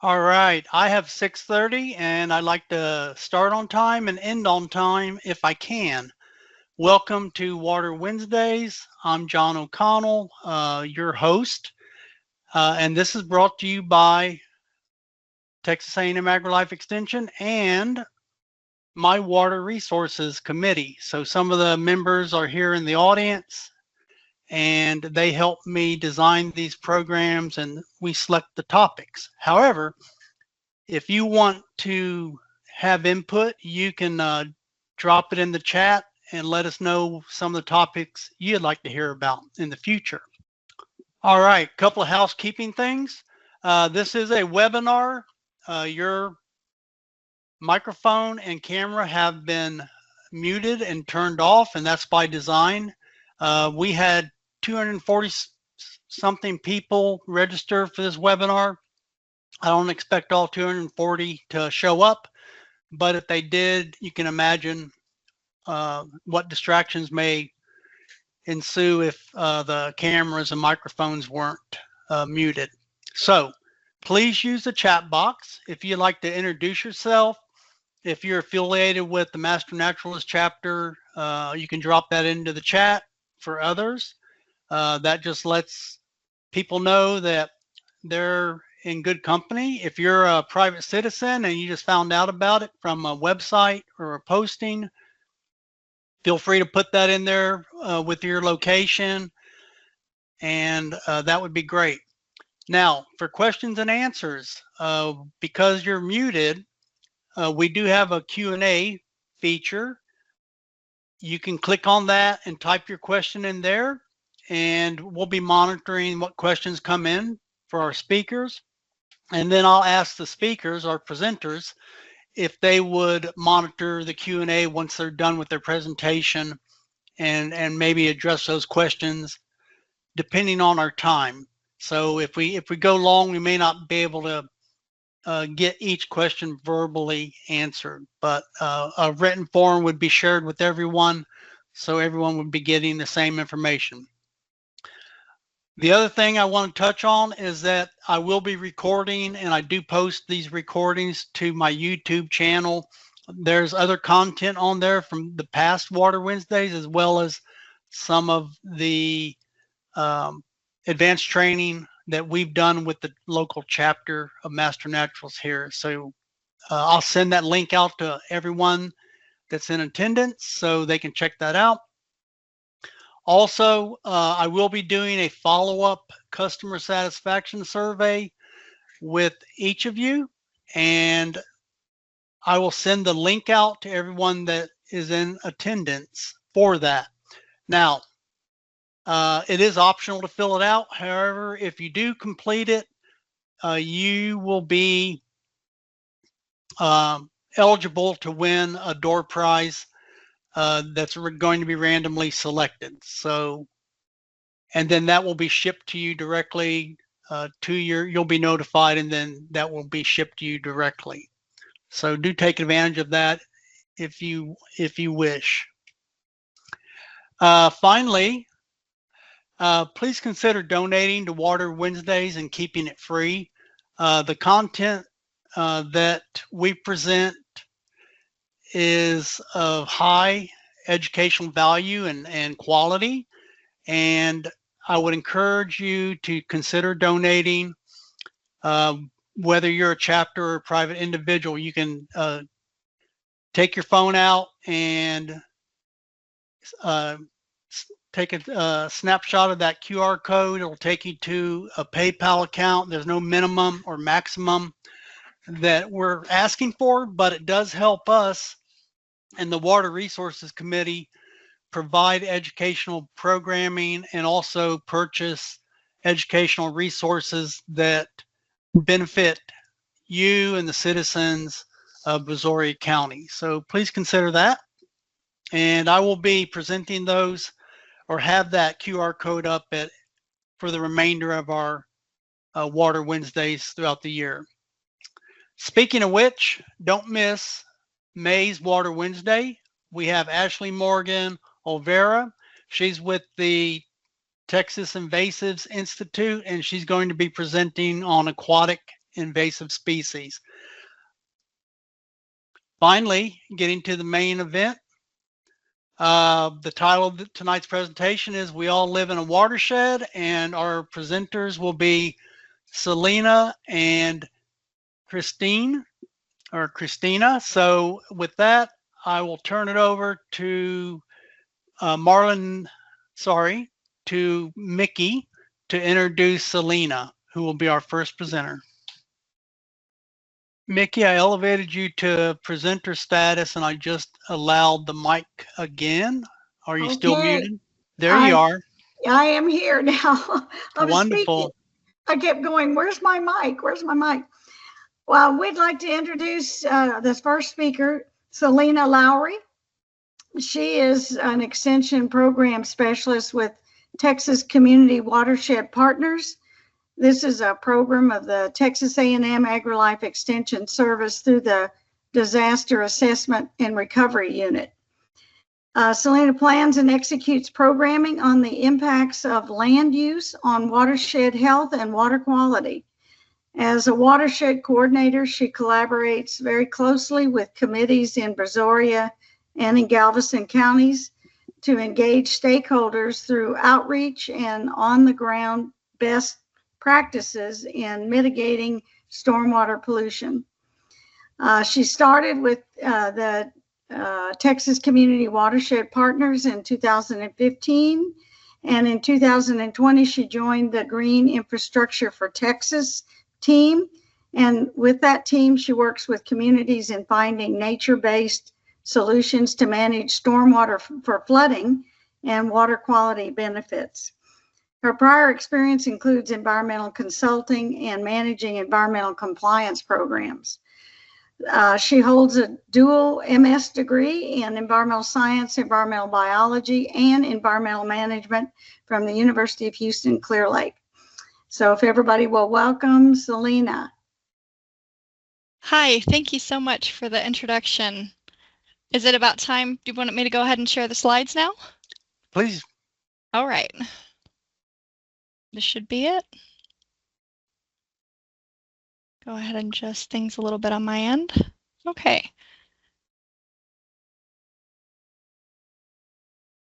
All right, I have 6:30 and I like to start on time and end on time if I can. Welcome to Water Wednesdays. I'm John O'Connell, your host, and this is brought to you by Texas A&M AgriLife Extension and my Water Resources Committee. So some of the members are here in the audience and they help me design these programs and we select the topics. However, if you want to have input, you can drop it in the chat and let us know some of the topics you'd like to hear about in the future. All right, a couple of housekeeping things. This is a webinar. Your microphone and camera have been muted and turned off, and that's by design. We had 240 something people register for this webinar. I don't expect all 240 to show up, but if they did, you can imagine what distractions may ensue if the cameras and microphones weren't muted. So please use the chat box if you'd like to introduce yourself. If you're affiliated with the Master Naturalist chapter, you can drop that into the chat for others. That just lets people know that they're in good company. If you're a private citizen and you just found out about it from a website or a posting, feel free to put that in there with your location, and that would be great. Now, for questions and answers, because you're muted, we do have a Q&A feature. You can click on that and type your question in there, and we'll be monitoring what questions come in for our speakers. And then I'll ask the speakers, our presenters, if they would monitor the Q&A once they're done with their presentation and maybe address those questions depending on our time. So if we go long, we may not be able to get each question verbally answered, but a written form would be shared with everyone, so everyone would be getting the same information. The other thing I want to touch on is that I will be recording, and I do post these recordings to my YouTube channel. There's other content on there from the past Water Wednesdays, as well as some of the advanced training that we've done with the local chapter of Master Naturals here. So I'll send that link out to everyone that's in attendance so they can check that out. Also, I will be doing a follow-up customer satisfaction survey with each of you, and I will send the link out to everyone that is in attendance for that. Now, it is optional to fill it out. However, if you do complete it, you will be eligible to win a door prize that's going to be randomly selected. So, and then that will be shipped to you directly you'll be notified, and then that will be shipped to you directly. So do take advantage of that if you wish. Finally, please consider donating to Water Wednesdays and keeping it free. The content that we present is of high educational value and quality, and I would encourage you to consider donating. Whether you're a chapter or a private individual, you can take your phone out and take a snapshot of that QR code. It'll take you to a PayPal account. There's no minimum or maximum that we're asking for, but it does help us and the Water Resources Committee provide educational programming and also purchase educational resources that benefit you and the citizens of Brazoria County. So please consider that. And I will be presenting those or have that QR code up for the remainder of our Water Wednesdays throughout the year. Speaking of which, don't miss May's Water Wednesday. We have Ashley Morgan Olvera. She's with the Texas Invasives Institute, and she's going to be presenting on aquatic invasive species. Finally, getting to the main event, the title of tonight's presentation is We All Live in a Watershed, and our presenters will be Celina and Christina. So with that, I will turn it over to to Mickey to introduce Celina, who will be our first presenter. Mickey, I elevated you to presenter status and I just allowed the mic again. Are you still muted? There you are. I am here now. I was Wonderful. Speaking. I kept going, where's my mic? Where's my mic? Well, we'd like to introduce this first speaker, Celina Lowry. She is an extension program specialist with Texas Community Watershed Partners. This is a program of the Texas A&M AgriLife Extension Service through the Disaster Assessment and Recovery Unit. Celina plans and executes programming on the impacts of land use on watershed health and water quality. As a watershed coordinator, she collaborates very closely with committees in Brazoria and in Galveston counties to engage stakeholders through outreach and on-the-ground best practices in mitigating stormwater pollution. She started with the Texas Community Watershed Partners in 2015, and in 2020 she joined the Green Infrastructure for Texas team, and with that team she works with communities in finding nature-based solutions to manage stormwater for flooding and water quality benefits. Her prior experience includes environmental consulting and managing environmental compliance programs. She holds a dual MS degree in environmental science, environmental biology, and environmental management from the University of Houston, Clear Lake. So if everybody will welcome Celina. Hi, thank you so much for the introduction. Is it about time? Do you want me to go ahead and share the slides now? Please. All right. This should be it. Go ahead and adjust things a little bit on my end. Okay.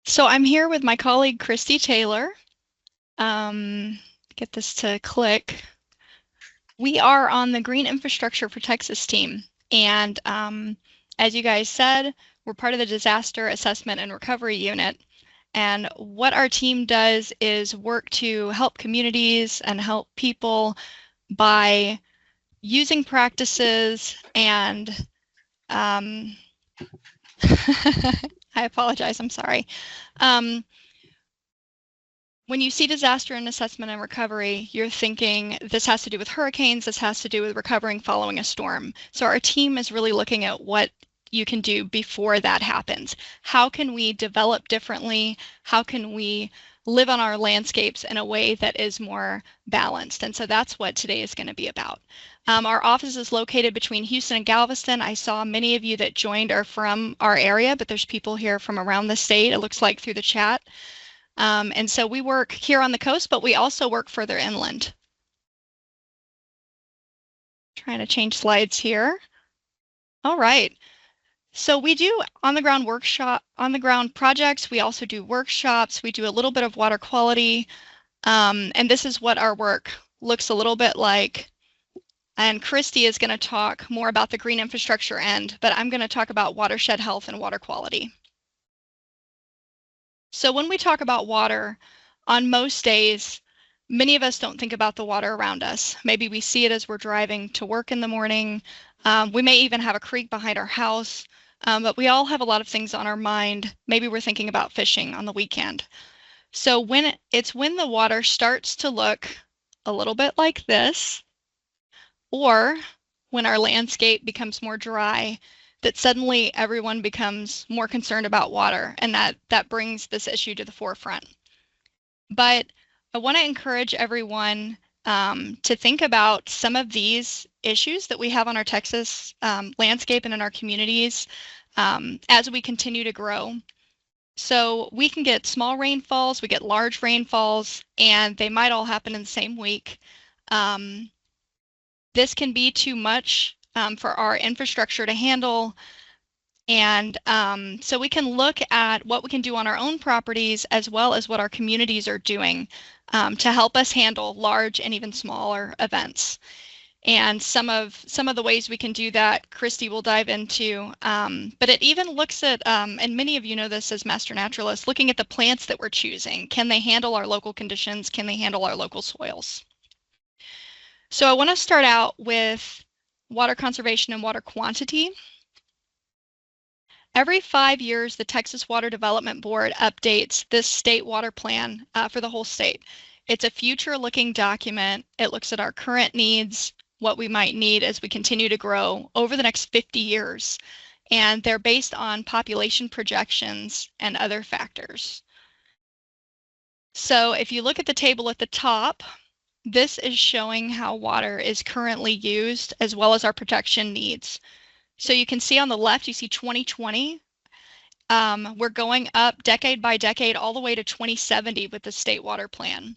So I'm here with my colleague, Christie Taylor. Get this to click. We are on the Green Infrastructure for Texas team. And as you guys said, we're part of the Disaster Assessment and Recovery Unit. And what our team does is work to help communities and help people by using practices and I apologize, I'm sorry. When you see disaster and assessment and recovery, you're thinking this has to do with hurricanes, this has to do with recovering following a storm. So our team is really looking at what you can do before that happens. How can we develop differently? How can we live on our landscapes in a way that is more balanced? And so that's what today is going to be about. Our office is located between Houston and Galveston. I saw many of you that joined are from our area, but there's people here from around the state, it looks like, through the chat. And so we work here on the coast, but we also work further inland. Trying to change slides here. All right. So we do on-the-ground projects. We also do workshops. We do a little bit of water quality. And this is what our work looks a little bit like. And Christie is going to talk more about the green infrastructure end, but I'm going to talk about watershed health and water quality. So when we talk about water, on most days, many of us don't think about the water around us. Maybe we see it as we're driving to work in the morning. We may even have a creek behind our house, but we all have a lot of things on our mind. Maybe we're thinking about fishing on the weekend. So when the water starts to look a little bit like this, or when our landscape becomes more dry, that suddenly everyone becomes more concerned about water, and that brings this issue to the forefront. But I want to encourage everyone to think about some of these issues that we have on our Texas landscape and in our communities as we continue to grow. So we can get small rainfalls, we get large rainfalls, and they might all happen in the same week. This can be too much for our infrastructure to handle. And so we can look at what we can do on our own properties as well as what our communities are doing to help us handle large and even smaller events. And some of the ways we can do that, Christie will dive into. But it even looks at, and many of you know this as master naturalists, looking at the plants that we're choosing. Can they handle our local conditions? Can they handle our local soils? So I want to start out with water conservation and water quantity. Every 5 years, the Texas Water Development Board updates this state water plan for the whole state. It's a future-looking document. It looks at our current needs, what we might need as we continue to grow over the next 50 years. And they're based on population projections and other factors. So if you look at the table at the top, this is showing how water is currently used as well as our protection needs. So you can see on the left, you see 2020. We're going up decade by decade all the way to 2070 with the state water plan.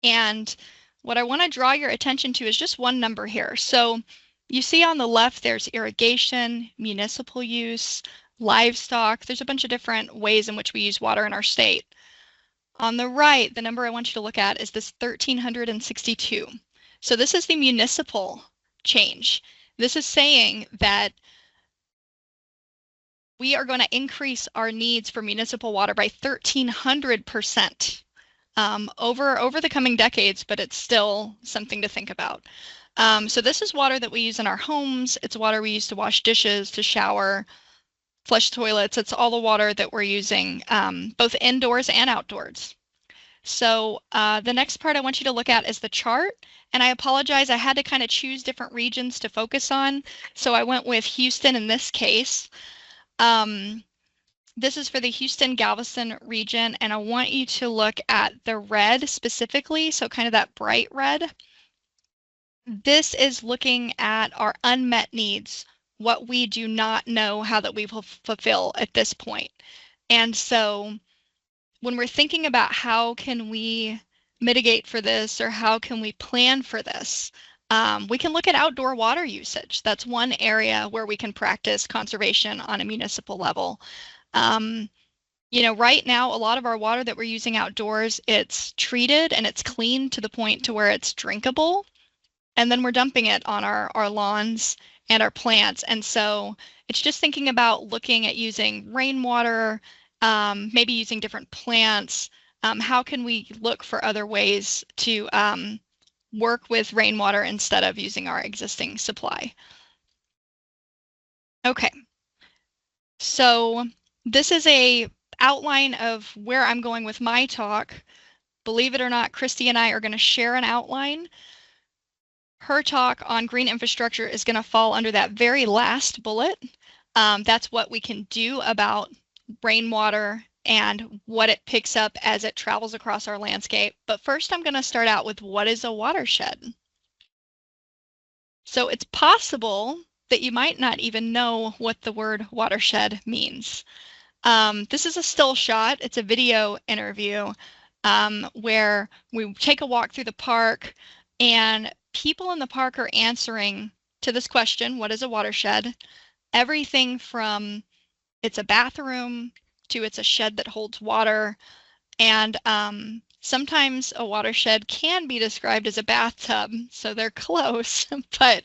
And what I want to draw your attention to is just one number here. So you see on the left, there's irrigation, municipal use, livestock. There's a bunch of different ways in which we use water in our state. On the right, the number I want you to look at is this 1,362. So this is the municipal change. This is saying that we are going to increase our needs for municipal water by 1,300% over the coming decades, but it's still something to think about. So this is water that we use in our homes. It's water we use to wash dishes, to shower, flush toilets. It's all the water that we're using, both indoors and outdoors. So the next part I want you to look at is the chart. And I apologize, I had to kind of choose different regions to focus on. So I went with Houston in this case. This is for the Houston-Galveston region, and I want you to look at the red specifically, so kind of that bright red. This is looking at our unmet needs, what we do not know how that we will fulfill at this point. And so when we're thinking about how can we mitigate for this or how can we plan for this, we can look at outdoor water usage. That's one area where we can practice conservation on a municipal level. You know, right now, a lot of our water that we're using outdoors, it's treated and it's cleaned to the point to where it's drinkable. And then we're dumping it on our lawns and our plants. And so it's just thinking about looking at using rainwater, maybe using different plants. How can we look for other ways to work with rainwater instead of using our existing supply? Okay, so this is a outline of where I'm going with my talk. Believe it or not, Christie and I are going to share an outline. Her talk on green infrastructure is going to fall under that very last bullet. That's what we can do about rainwater and what it picks up as it travels across our landscape. But first, I'm going to start out with what is a watershed. So it's possible that you might not even know what the word watershed means. This is a still shot. It's a video interview where we take a walk through the park and people in the park are answering to this question, what is a watershed? Everything from it's a bathroom to it's a shed that holds water. And sometimes a watershed can be described as a bathtub, so they're close, but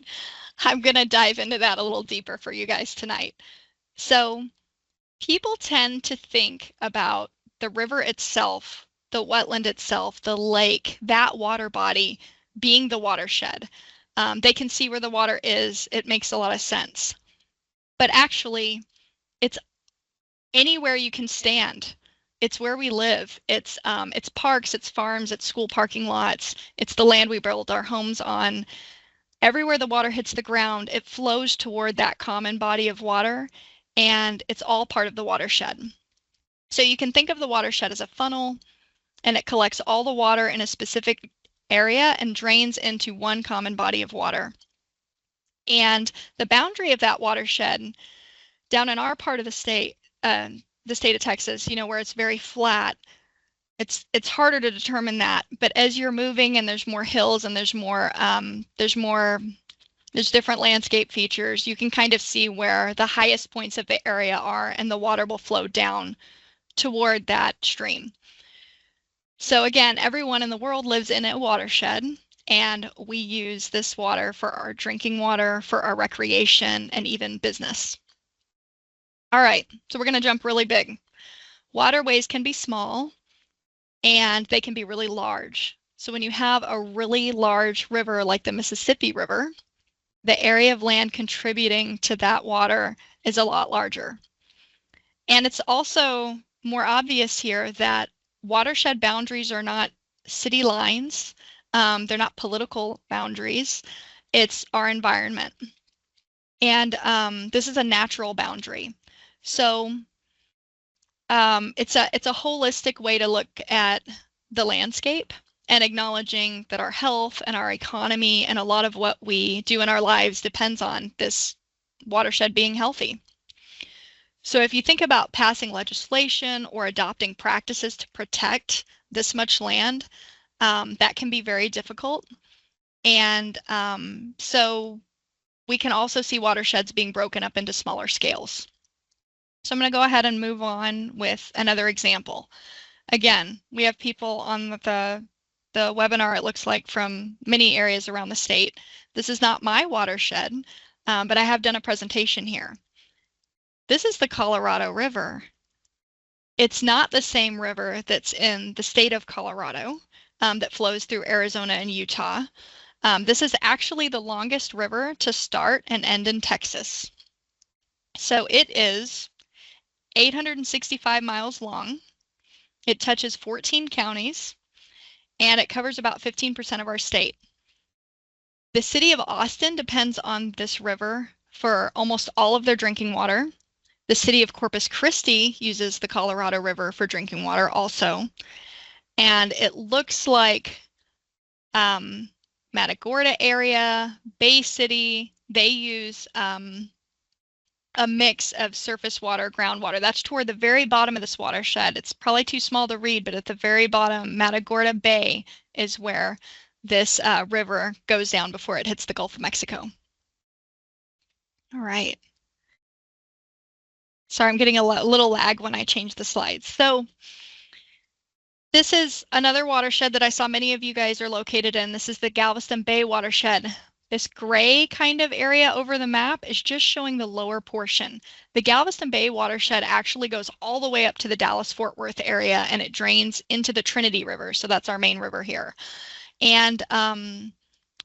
I'm going to dive into that a little deeper for you guys tonight. So people tend to think about the river itself, the wetland itself, the lake, that water body being the watershed. They can see where the water is. It makes a lot of sense. But actually, it's anywhere you can stand. It's where we live. It's parks, it's farms, it's school parking lots. It's the land we build our homes on. Everywhere the water hits the ground, it flows toward that common body of water, and it's all part of the watershed. So you can think of the watershed as a funnel, and it collects all the water in a specific area and drains into one common body of water. And the boundary of that watershed down in our part of the state of Texas, you know, where it's very flat, it's harder to determine that. But as you're moving and there's more hills and there's different landscape features, you can kind of see where the highest points of the area are, and the water will flow down toward that stream. So again, everyone in the world lives in a watershed, and we use this water for our drinking water, for our recreation, and even business. All right, so we're going to jump really big. Waterways can be small, and they can be really large. So when you have a really large river like the Mississippi River, the area of land contributing to that water is a lot larger. And it's also more obvious here that watershed boundaries are not city lines. They're not political boundaries. It's our environment. And this is a natural boundary. So it's a holistic way to look at the landscape and acknowledging that our health and our economy and a lot of what we do in our lives depends on this watershed being healthy. So if you think about passing legislation or adopting practices to protect this much land, that can be very difficult. And so we can also see watersheds being broken up into smaller scales. So I'm going to go ahead and move on with another example. Again, we have people on the webinar, it looks like, from many areas around the state. This is not my watershed, but I have done a presentation here. This is the Colorado River. It's not the same river that's in the state of Colorado that flows through Arizona and Utah. This is actually the longest river to start and end in Texas. So it is 865 miles long. It touches 14 counties, and it covers about 15% of our state. The city of Austin depends on this river for almost all of their drinking water. The city of Corpus Christi uses the Colorado River for drinking water also. And it looks like Matagorda area, Bay City, they use a mix of surface water, groundwater. That's toward the very bottom of this watershed. It's probably too small to read, but at the very bottom, Matagorda Bay is where this river goes down before it hits the Gulf of Mexico. All right. Sorry, I'm getting a little lag when I change the slides. So this is another watershed that I saw many of you guys are located in. This is the Galveston Bay watershed. This gray kind of area over the map is just showing the lower portion. The Galveston Bay watershed actually goes all the way up to the Dallas-Fort Worth area, and it drains into the Trinity River. So that's our main river here. And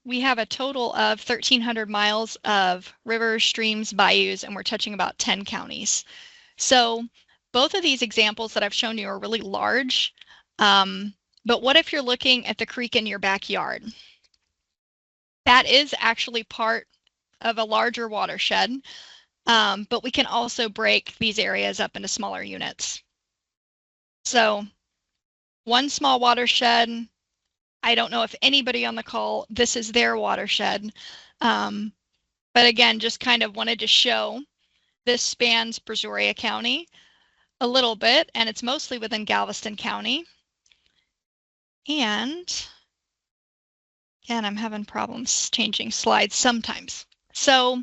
we have a total of 1,300 miles of rivers, streams, bayous, and we're touching about 10 counties. So both of these examples that I've shown you are really large. But what if you're looking at the creek in your backyard? That is actually part of a larger watershed, but we can also break these areas up into smaller units. So one small watershed, I don't know if anybody on the call, this is their watershed. But again, just kind of wanted to show this spans Brazoria County a little bit, and it's mostly within Galveston County. And again, I'm having problems changing slides sometimes. So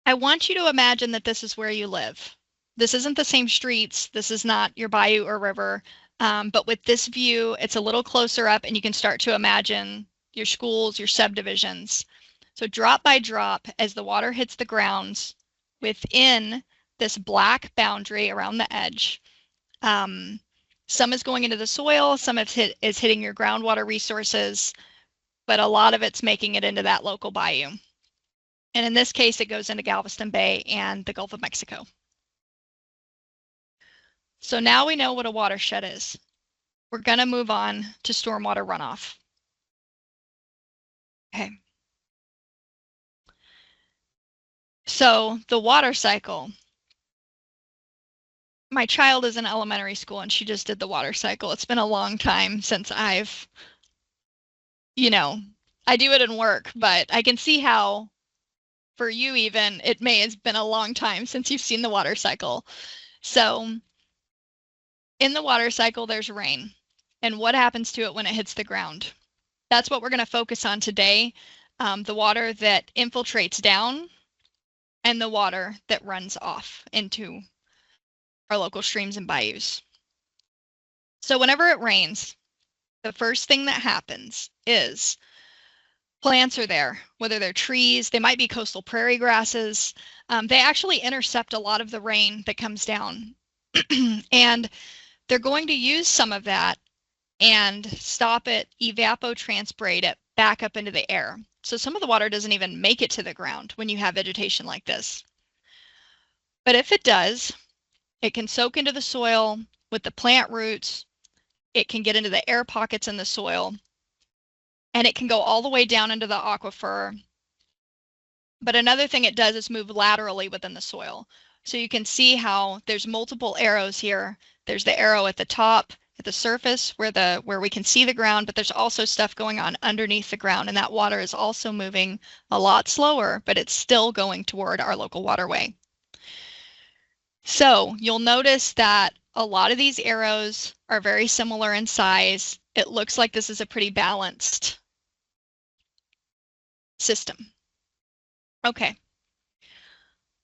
I want you to imagine that this is where you live. This isn't the same streets. This is not your bayou or river. But with this view, it's a little closer up, and you can start to imagine your schools, your subdivisions. So drop by drop, as the water hits the ground within this black boundary around the edge, some is going into the soil, some is hitting your groundwater resources, but a lot of it's making it into that local bayou. And in this case, it goes into Galveston Bay and the Gulf of Mexico. So now we know what a watershed is. We're going to move on to stormwater runoff. Okay. So the water cycle. My child is in elementary school and she just did the water cycle. It's been a long time since I've, I do it in work, but I can see how for you even, it may have been a long time since you've seen the water cycle. So In the water cycle, there's rain. And what happens to it when it hits the ground? That's what we're going to focus on today. The water that infiltrates down and the water that runs off into our local streams and bayous. So whenever it rains, the first thing that happens is plants are there, whether they're trees, they might be coastal prairie grasses. They actually intercept a lot of the rain that comes down. And they're going to use some of that and stop it, evapotranspirate it back up into the air. So some of the water doesn't even make it to the ground when you have vegetation like this. But if it does, it can soak into the soil with the plant roots. It can get into the air pockets in the soil, and it can go all the way down into the aquifer. But another thing it does is move laterally within the soil. So you can see how there's multiple arrows here. There's the arrow at the top, at the surface where we can see the ground, but there's also stuff going on underneath the ground, and that water is also moving a lot slower, but it's still going toward our local waterway. So you'll notice that a lot of these arrows are very similar in size. It looks like this is a pretty balanced system. Okay.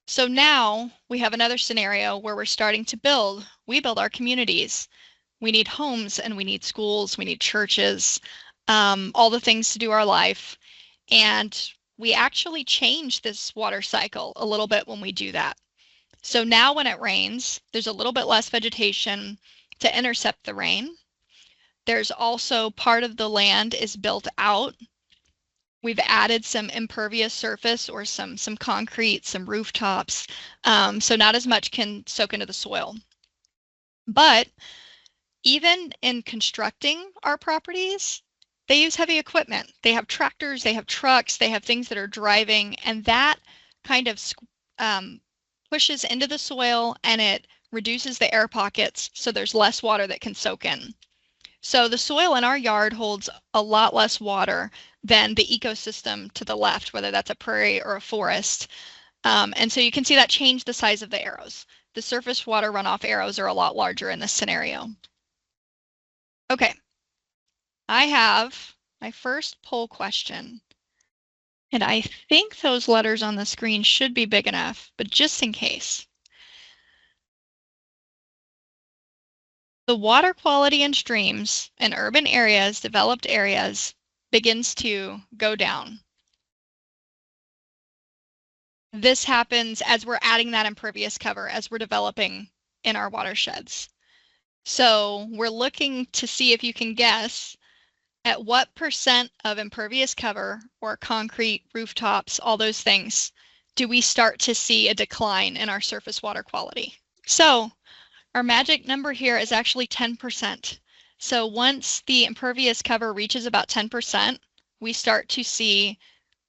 So now we have another scenario where we're starting to build. We build our communities. We need homes and we need schools, we need churches, all the things to do our life. And we actually change this water cycle a little bit when we do that. So now when it rains, there's a little bit less vegetation to intercept the rain. There's also part of the land is built out. We've added some impervious surface or some concrete, some rooftops. So not as much can soak into the soil. But even in constructing our properties, they use heavy equipment. They have tractors, they have trucks, they have things that are driving, and that kind of pushes into the soil and it reduces the air pockets, so there's less water that can soak in. So the soil in our yard holds a lot less water than the ecosystem to the left, whether that's a prairie or a forest. And so you can see that change the size of the arrows. The surface water runoff arrows are a lot larger in this scenario. Okay, I have my first poll question, and I think those letters on the screen should be big enough, but just in case. The water quality in streams in urban areas, developed areas, begins to go down. This happens as we're adding that impervious cover, as we're developing in our watersheds. So we're looking to see if you can guess at what percent of impervious cover or concrete, rooftops, all those things, do we start to see a decline in our surface water quality? So our magic number here is actually 10%. So once the impervious cover reaches about 10%, we start to see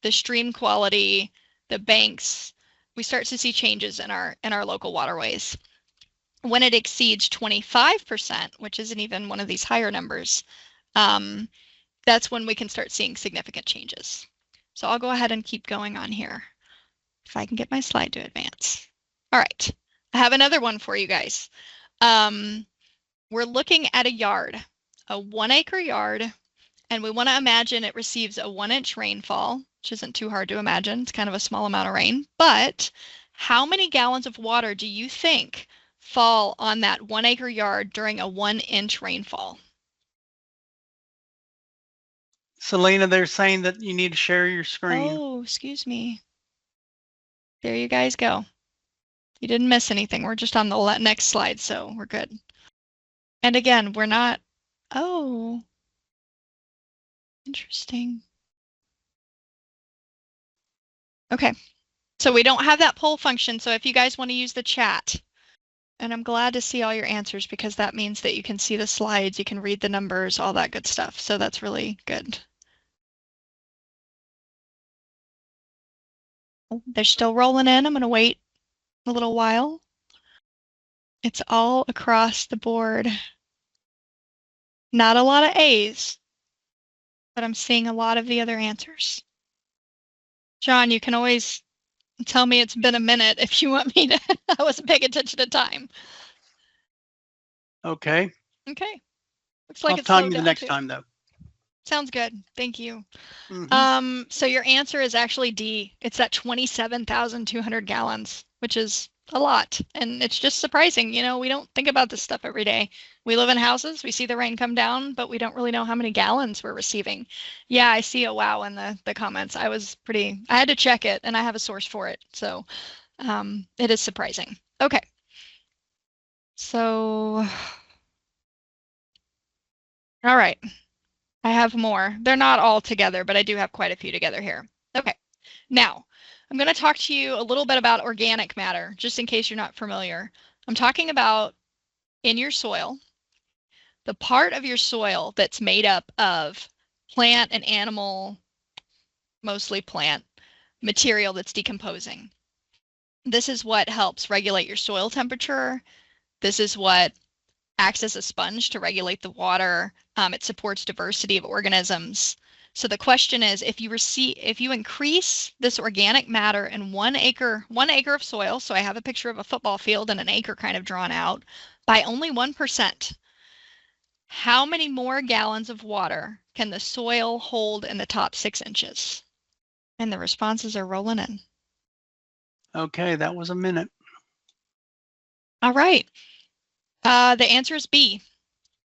the stream quality, the banks, we start to see changes in our local waterways. When it exceeds 25%, which isn't even one of these higher numbers, that's when we can start seeing significant changes. So I'll go ahead and keep going on here if I can get my slide to advance. All right, I have another one for you guys. We're looking at a yard, a 1 acre yard, and we want to imagine it receives a 1 inch rainfall, which isn't too hard to imagine. It's kind of a small amount of rain, but how many gallons of water do you think fall on that 1 acre yard during a 1 inch rainfall? Celina, they're saying that you need to share your screen. Oh, excuse me. There you guys go. You didn't miss anything. We're just on the next slide, so we're good. And again, we're not, oh, interesting. Okay, so we don't have that poll function, so if you guys want to use the chat, and I'm glad to see all your answers because that means that you can see the slides, you can read the numbers, all that good stuff, so that's really good. They're still rolling in. I'm going to wait a little while. It's all across the board. Not a lot of A's, but I'm seeing a lot of the other answers. John, you can always tell me it's been a minute if you want me to. I wasn't paying attention to time. Okay. Okay. Looks like I'll it's time slowed you the down next too. time, though. Sounds good. Thank you. Mhm. So your answer is actually D. It's at 27,200 gallons, which is a lot. And it's just surprising. You know, we don't think about this stuff every day. We live in houses, we see the rain come down, but we don't really know how many gallons we're receiving. Yeah, I see a wow in the comments. I had to check it and I have a source for it. So it is surprising. Okay. So, all right. I have more. They're not all together, but I do have quite a few together here. Okay. Now, I'm going to talk to you a little bit about organic matter, just in case you're not familiar. I'm talking about in your soil, the part of your soil that's made up of plant and animal, mostly plant, material that's decomposing. This is what helps regulate your soil temperature. This is what acts as a sponge to regulate the water. It supports diversity of organisms. So the question is, if you increase this organic matter in 1 acre of soil, so I have a picture of a football field and an acre kind of drawn out, by only 1%, how many more gallons of water can the soil hold in the top 6 inches? And the responses are rolling in. Okay, that was a minute. All right. The answer is B.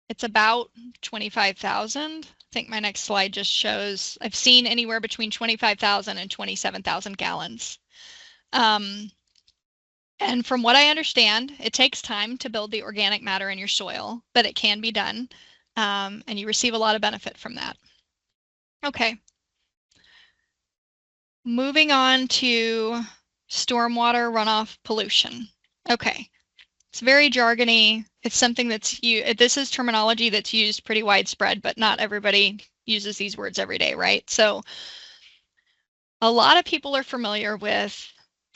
It's about 25,000. I think my next slide just shows I've seen anywhere between 25,000 and 27,000 gallons. And from what I understand, it takes time to build the organic matter in your soil, but it can be done. And you receive a lot of benefit from that. Okay. Moving on to stormwater runoff pollution. Okay. It's very jargony. It's something this is terminology that's used pretty widespread, but not everybody uses these words every day, right? So a lot of people are familiar with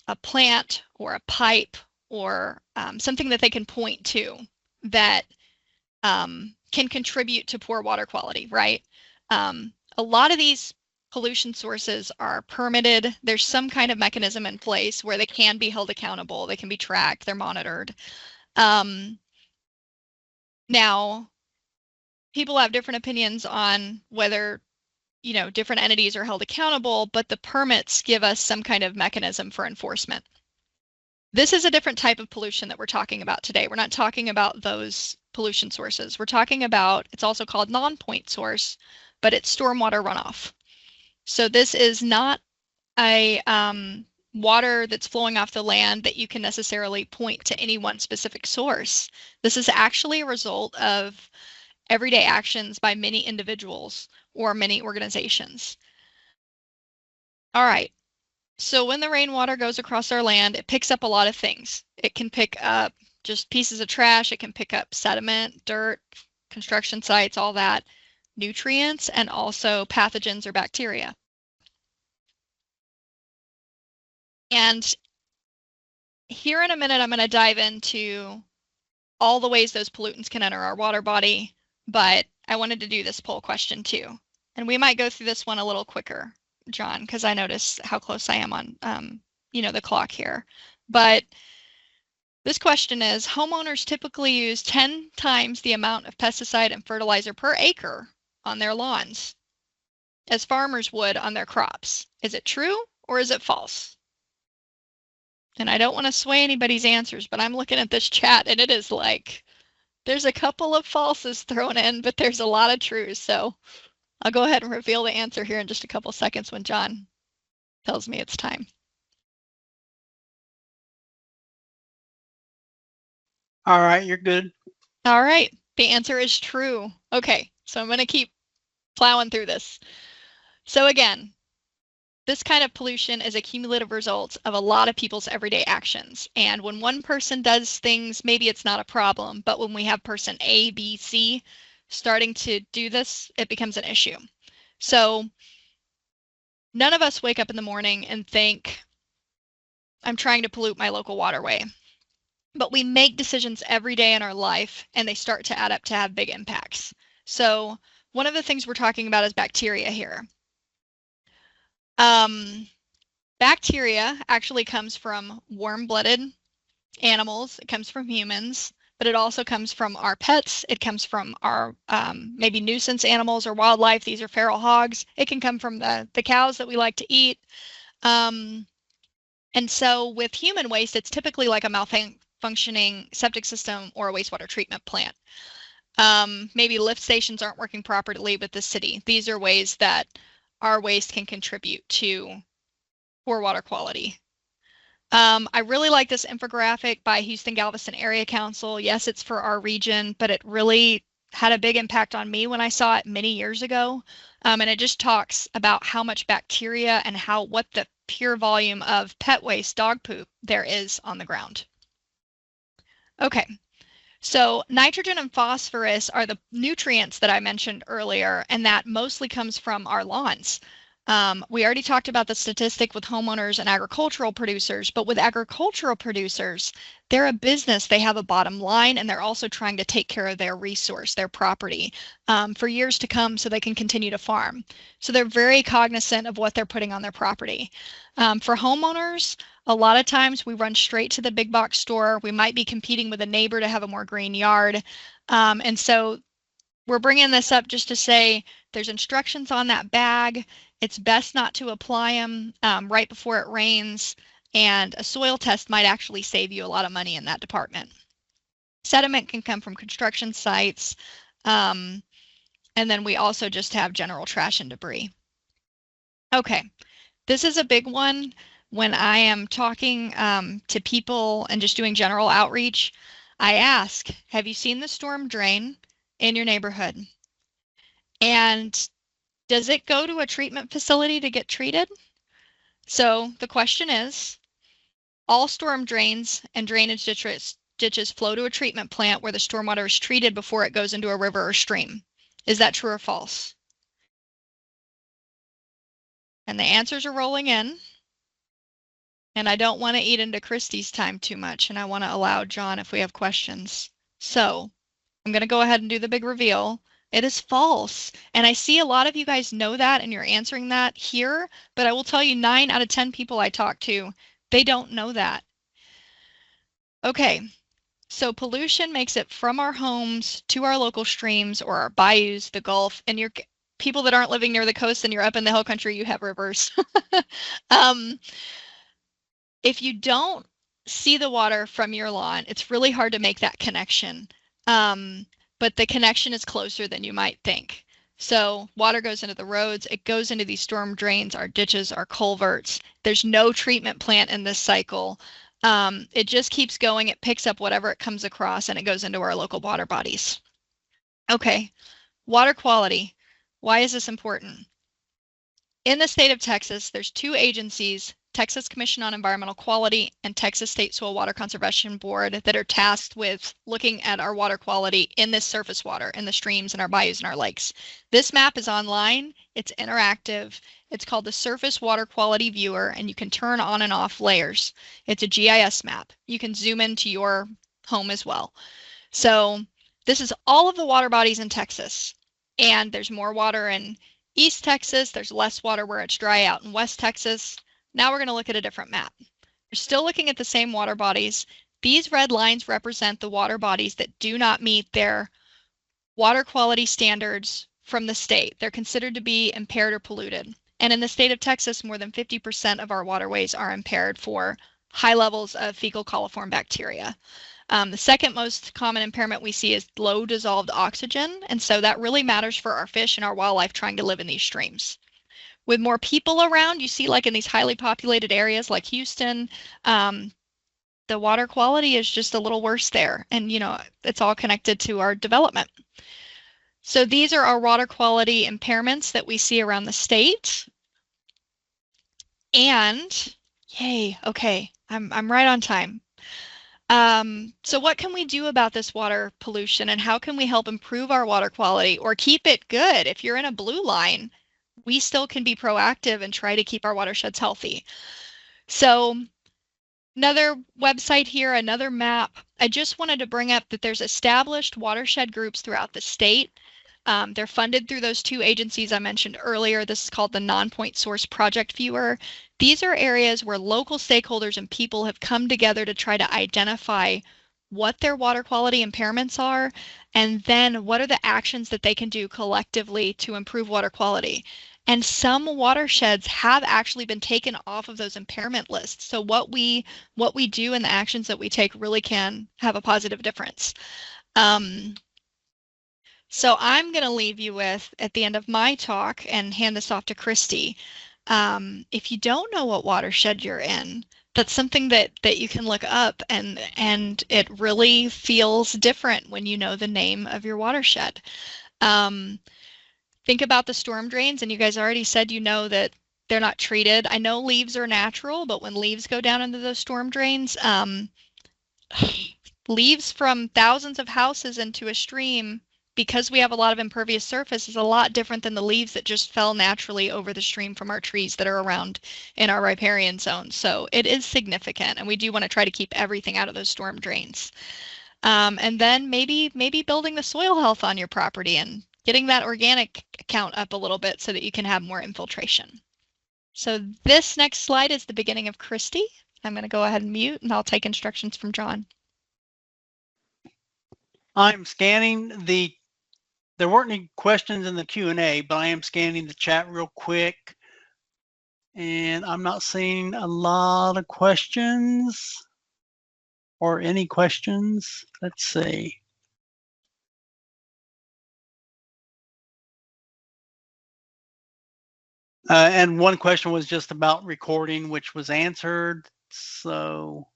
a plant or a pipe or something that they can point to that can contribute to poor water quality, right? A lot of these pollution sources are permitted. There's some kind of mechanism in place where they can be held accountable. They can be tracked. They're monitored. Now, people have different opinions on whether, different entities are held accountable, but the permits give us some kind of mechanism for enforcement. This is a different type of pollution that we're talking about today. We're not talking about those pollution sources. We're talking about, it's also called non-point source, but it's stormwater runoff. So this is not a water that's flowing off the land that you can necessarily point to any one specific source. This is actually a result of everyday actions by many individuals or many organizations. All right. So when the rainwater goes across our land, it picks up a lot of things. It can pick up just pieces of trash. It can pick up sediment, dirt, construction sites, all that, nutrients, and also pathogens or bacteria. And here in a minute, I'm going to dive into all the ways those pollutants can enter our water body, but I wanted to do this poll question too. And we might go through this one a little quicker, John, because I notice how close I am on, the clock here. But this question is, homeowners typically use 10 times the amount of pesticide and fertilizer per acre on their lawns as farmers would on their crops. Is it true or is it false? And I don't want to sway anybody's answers, but I'm looking at this chat and it is like, there's a couple of falses thrown in, but there's a lot of truths. So I'll go ahead and reveal the answer here in just a couple seconds when John tells me it's time. All right, you're good. All right, the answer is true. Okay, so I'm going to keep plowing through this. So again, this kind of pollution is a cumulative result of a lot of people's everyday actions. And when one person does things, maybe it's not a problem, but when we have person A, B, C starting to do this, it becomes an issue. So none of us wake up in the morning and think, I'm trying to pollute my local waterway. But we make decisions every day in our life and they start to add up to have big impacts. So one of the things we're talking about is bacteria here. Bacteria actually comes from warm-blooded animals. It comes from humans. but it also comes from our pets. It comes from our maybe nuisance animals or wildlife. These are feral hogs. It can come from the cows that we like to eat. And so with human waste, it's typically like a malfunctioning septic system or a wastewater treatment plant. Maybe lift stations aren't working properly with the city. These are ways that our waste can contribute to poor water quality. I really like this infographic by Houston Galveston Area Council. Yes, it's for our region, but it really had a big impact on me when I saw it many years ago. And it just talks about how much bacteria and what the pure volume of pet waste, dog poop, there is on the ground. Okay, so nitrogen and phosphorus are the nutrients that I mentioned earlier, and that mostly comes from our lawns. We already talked about the statistic with homeowners and agricultural producers, but with agricultural producers, they're a business, they have a bottom line, and they're also trying to take care of their resource, their property, for years to come so they can continue to farm. So they're very cognizant of what they're putting on their property. For homeowners, a lot of times we run straight to the big box store. We might be competing with a neighbor to have a more green yard. And so we're bringing this up just to say there's instructions on that bag. It's best not to apply them right before it rains, and a soil test might actually save you a lot of money in that department. Sediment can come from construction sites, and then we also just have general trash and debris. Okay, this is a big one. When I am talking to people and just doing general outreach, I ask, have you seen the storm drain in your neighborhood? And does it go to a treatment facility to get treated? So the question is, all storm drains and drainage ditches flow to a treatment plant where the stormwater is treated before it goes into a river or stream. Is that true or false? And the answers are rolling in. And I don't want to eat into Christie's time too much, and I want to allow John if we have questions. So I'm going to go ahead and do the big reveal. It is false. And I see a lot of you guys know that and you're answering that here, but I will tell you 9 out of 10 people I talk to, they don't know that. Okay, so pollution makes it from our homes to our local streams or our bayous, the Gulf, and you're people that aren't living near the coast and you're up in the hill country, you have rivers. If you don't see the water from your lawn, it's really hard to make that connection. But the connection is closer than you might think. So water goes into the roads, it goes into these storm drains, our ditches, our culverts. There's no treatment plant in this cycle. It just keeps going, it picks up whatever it comes across, and it goes into our local water bodies. Okay, water quality. Why is this important? In the state of Texas, there's 2 agencies, Texas Commission on Environmental Quality and Texas State Soil Water Conservation Board, that are tasked with looking at our water quality in this surface water, in the streams and our bayous and our lakes. This map is online, it's interactive, it's called the Surface Water Quality Viewer, and you can turn on and off layers. It's a GIS map. You can zoom into your home as well. So this is all of the water bodies in Texas, and there's more water in East Texas, there's less water where it's dry out in West Texas. Now we're going to look at a different map. We're still looking at the same water bodies. These red lines represent the water bodies that do not meet their water quality standards from the state. They're considered to be impaired or polluted. And in the state of Texas, more than 50% of our waterways are impaired for high levels of fecal coliform bacteria. The second most common impairment we see is low dissolved oxygen. And so that really matters for our fish and our wildlife trying to live in these streams. With more people around, you see like in these highly populated areas like Houston, the water quality is just a little worse there. And, you know, it's all connected to our development. So these are our water quality impairments that we see around the state. And, yay, okay, I'm right on time. So what can we do about this water pollution, and how can we help improve our water quality or keep it good? If you're in a blue line, we still can be proactive and try to keep our watersheds healthy. So another website here, another map. I just wanted to bring up that there's established watershed groups throughout the state. They're funded through those 2 agencies I mentioned earlier. This is called the Non-Point Source Project Viewer. These are areas where local stakeholders and people have come together to try to identify what their water quality impairments are, and then what are the actions that they can do collectively to improve water quality. And some watersheds have actually been taken off of those impairment lists. So what we do and the actions that we take really can have a positive difference. So I'm going to leave you with, at the end of my talk, and hand this off to Christie. If you don't know what watershed you're in, that's something that you can look up, and it really feels different when you know the name of your watershed. Think about the storm drains, and you guys already said you know that they're not treated. I know leaves are natural, but when leaves go down into those storm drains, leaves from thousands of houses into a stream, because we have a lot of impervious surface, is a lot different than the leaves that just fell naturally over the stream from our trees that are around in our riparian zone. So it is significant, and we do want to try to keep everything out of those storm drains. And then maybe building the soil health on your property and getting that organic count up a little bit so that you can have more infiltration. So this next slide is the beginning of Christie. I'm going to go ahead and mute, and I'll take instructions from John. I'm scanning there weren't any questions in the Q&A, but I am scanning the chat real quick, and I'm not seeing a lot of questions or any questions. Let's see. And one question was just about recording, which was answered. So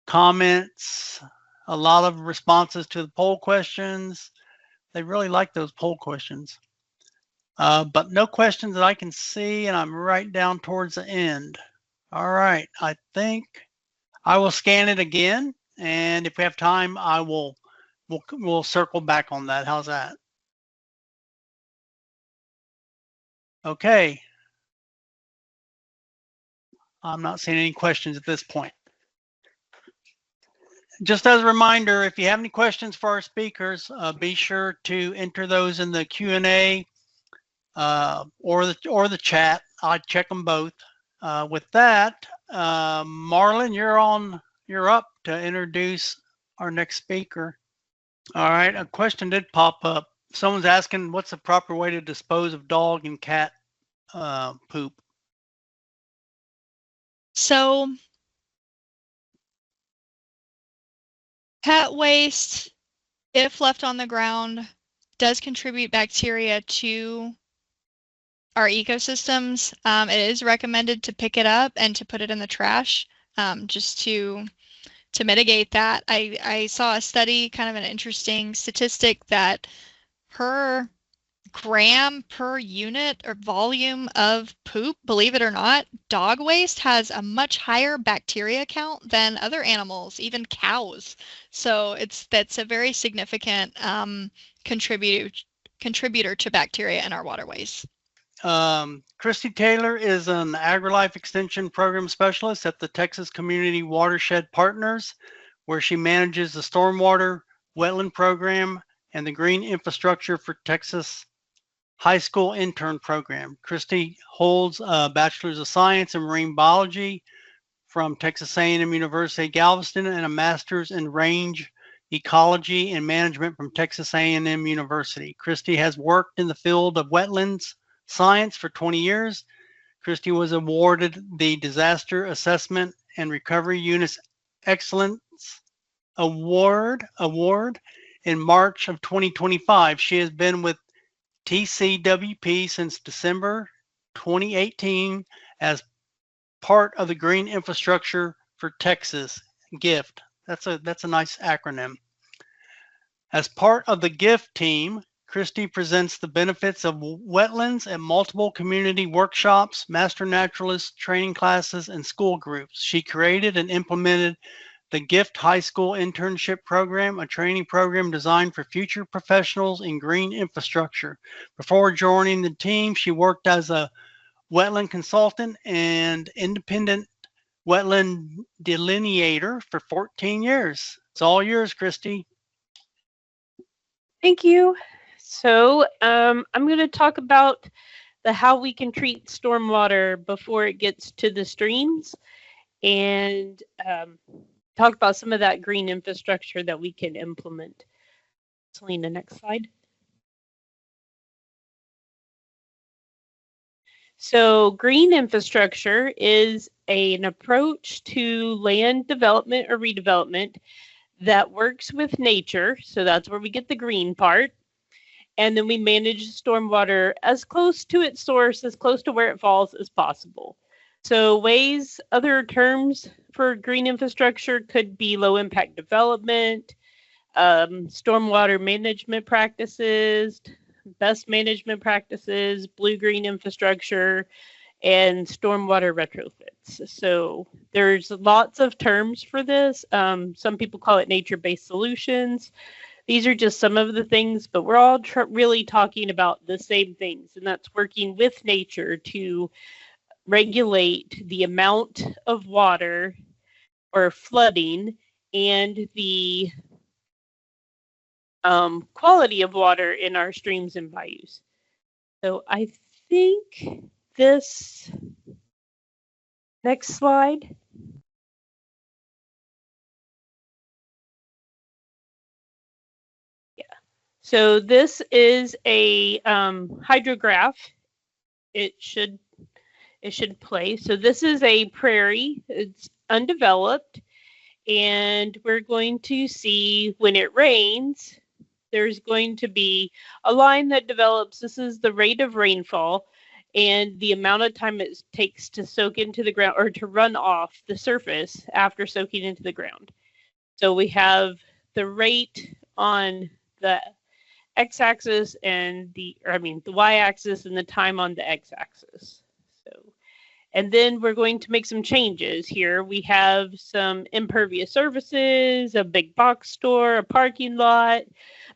comments, a lot of responses to the poll questions. They really like those poll questions. But no questions that I can see, and I'm right down towards the end. All right, I think I will scan it again, and if we have time, we'll circle back on that. How's that? Okay. I'm not seeing any questions at this point. Just as a reminder, if you have any questions for our speakers, be sure to enter those in the Q&A or the chat. I check them both. With that, Marlon, you're up to introduce our next speaker. All right, a question did pop up. Someone's asking, what's the proper way to dispose of dog and cat poop? So pet waste, if left on the ground, does contribute bacteria to our ecosystems. It is recommended to pick it up and to put it in the trash, just to mitigate that. I saw a study, kind of an interesting statistic, that per gram per unit or volume of poop, believe it or not, dog waste has a much higher bacteria count than other animals, even cows. So that's a very significant contributor to bacteria in our waterways. Christie Taylor is an AgriLife Extension Program Specialist at the Texas Community Watershed Partners, where she manages the Stormwater Wetland Program and the Green Infrastructure for Texas High School Intern Program. Christie holds a Bachelor's of Science in Marine Biology from Texas A&M University Galveston and a Master's in Range Ecology and Management from Texas A&M University. Christie has worked in the field of wetlands science for 20 years. Christie was awarded the Disaster Assessment and Recovery Unit's Excellence Award in March of 2025. She has been with TCWP since December 2018 as part of the Green Infrastructure for Texas, GIFT. That's a nice acronym. As part of the GIFT team, Christie presents the benefits of wetlands at multiple community workshops, master naturalist training classes, and school groups. She created and implemented the GIFT High School Internship Program, a training program designed for future professionals in green infrastructure. Before joining the team, she worked as a wetland consultant and independent wetland delineator for 14 years. It's all yours, Christie. Thank you. So I'm going to talk about how we can treat stormwater before it gets to the streams. And talk about some of that green infrastructure that we can implement. Celina, next slide. So green infrastructure is an approach to land development or redevelopment that works with nature. So that's where we get the green part. And then we manage stormwater as close to its source, as close to where it falls as possible. So ways, other terms for green infrastructure could be low impact development, stormwater management practices, best management practices, blue-green infrastructure, and stormwater retrofits. So there's lots of terms for this. Some people call it nature-based solutions. These are just some of the things, but we're all really talking about the same things, and that's working with nature to regulate the amount of water or flooding and the quality of water in our streams and bayous. So I think this next slide. Yeah. So this is a hydrograph. It should play. So this is a prairie. It's undeveloped, and we're going to see when it rains, there's going to be a line that develops. This is the rate of rainfall and the amount of time it takes to soak into the ground or to run off the surface after soaking into the ground. So we have the rate on the x-axis and the y-axis and the time on the x-axis. And then we're going to make some changes here. We have some impervious surfaces, a big box store, a parking lot,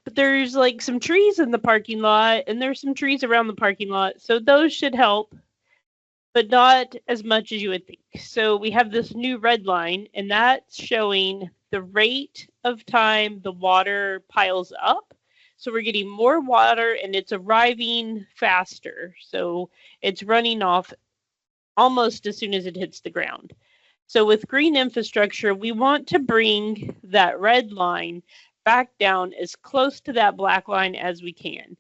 but there's like some trees in the parking lot and there's some trees around the parking lot. So those should help, but not as much as you would think. So we have this new red line, and that's showing the rate of time the water piles up. So we're getting more water and it's arriving faster. So it's running off almost as soon as it hits the ground. So with green infrastructure, we want to bring that red line back down as close to that black line as we can.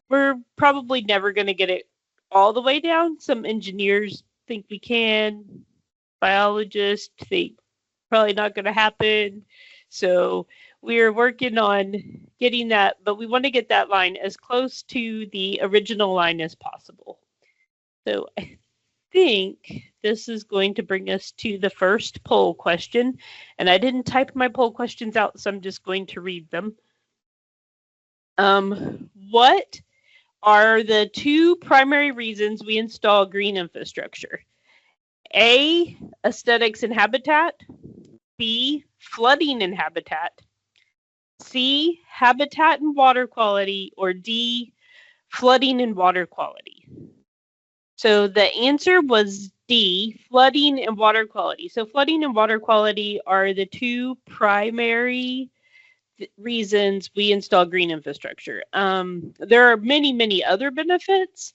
We're probably never going to get it all the way down. Some engineers think we can. Biologists think probably not going to happen. So we're working on getting that, but we want to get that line as close to the original line as possible. So I think this is going to bring us to the first poll question. And I didn't type my poll questions out, so I'm just going to read them. What are the two primary reasons we install green infrastructure? A, aesthetics and habitat. B, flooding and habitat. C, habitat and water quality. Or D, flooding and water quality. So the answer was D, flooding and water quality. So flooding and water quality are the two primary reasons we install green infrastructure. There are many, many other benefits,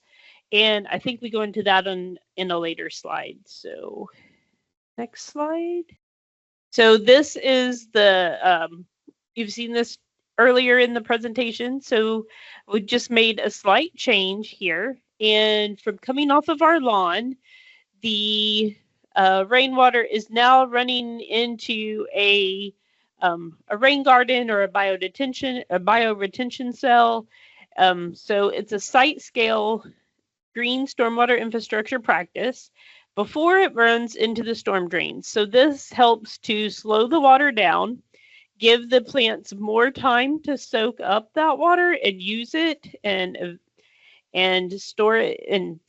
and I think we go into that in a later slide. So next slide. So this is the, you've seen this earlier in the presentation. So we just made a slight change here. And from coming off of our lawn, the rainwater is now running into a rain garden or a bioretention cell. So it's a site scale green stormwater infrastructure practice before it runs into the storm drains. So this helps to slow the water down, give the plants more time to soak up that water and use it and store it in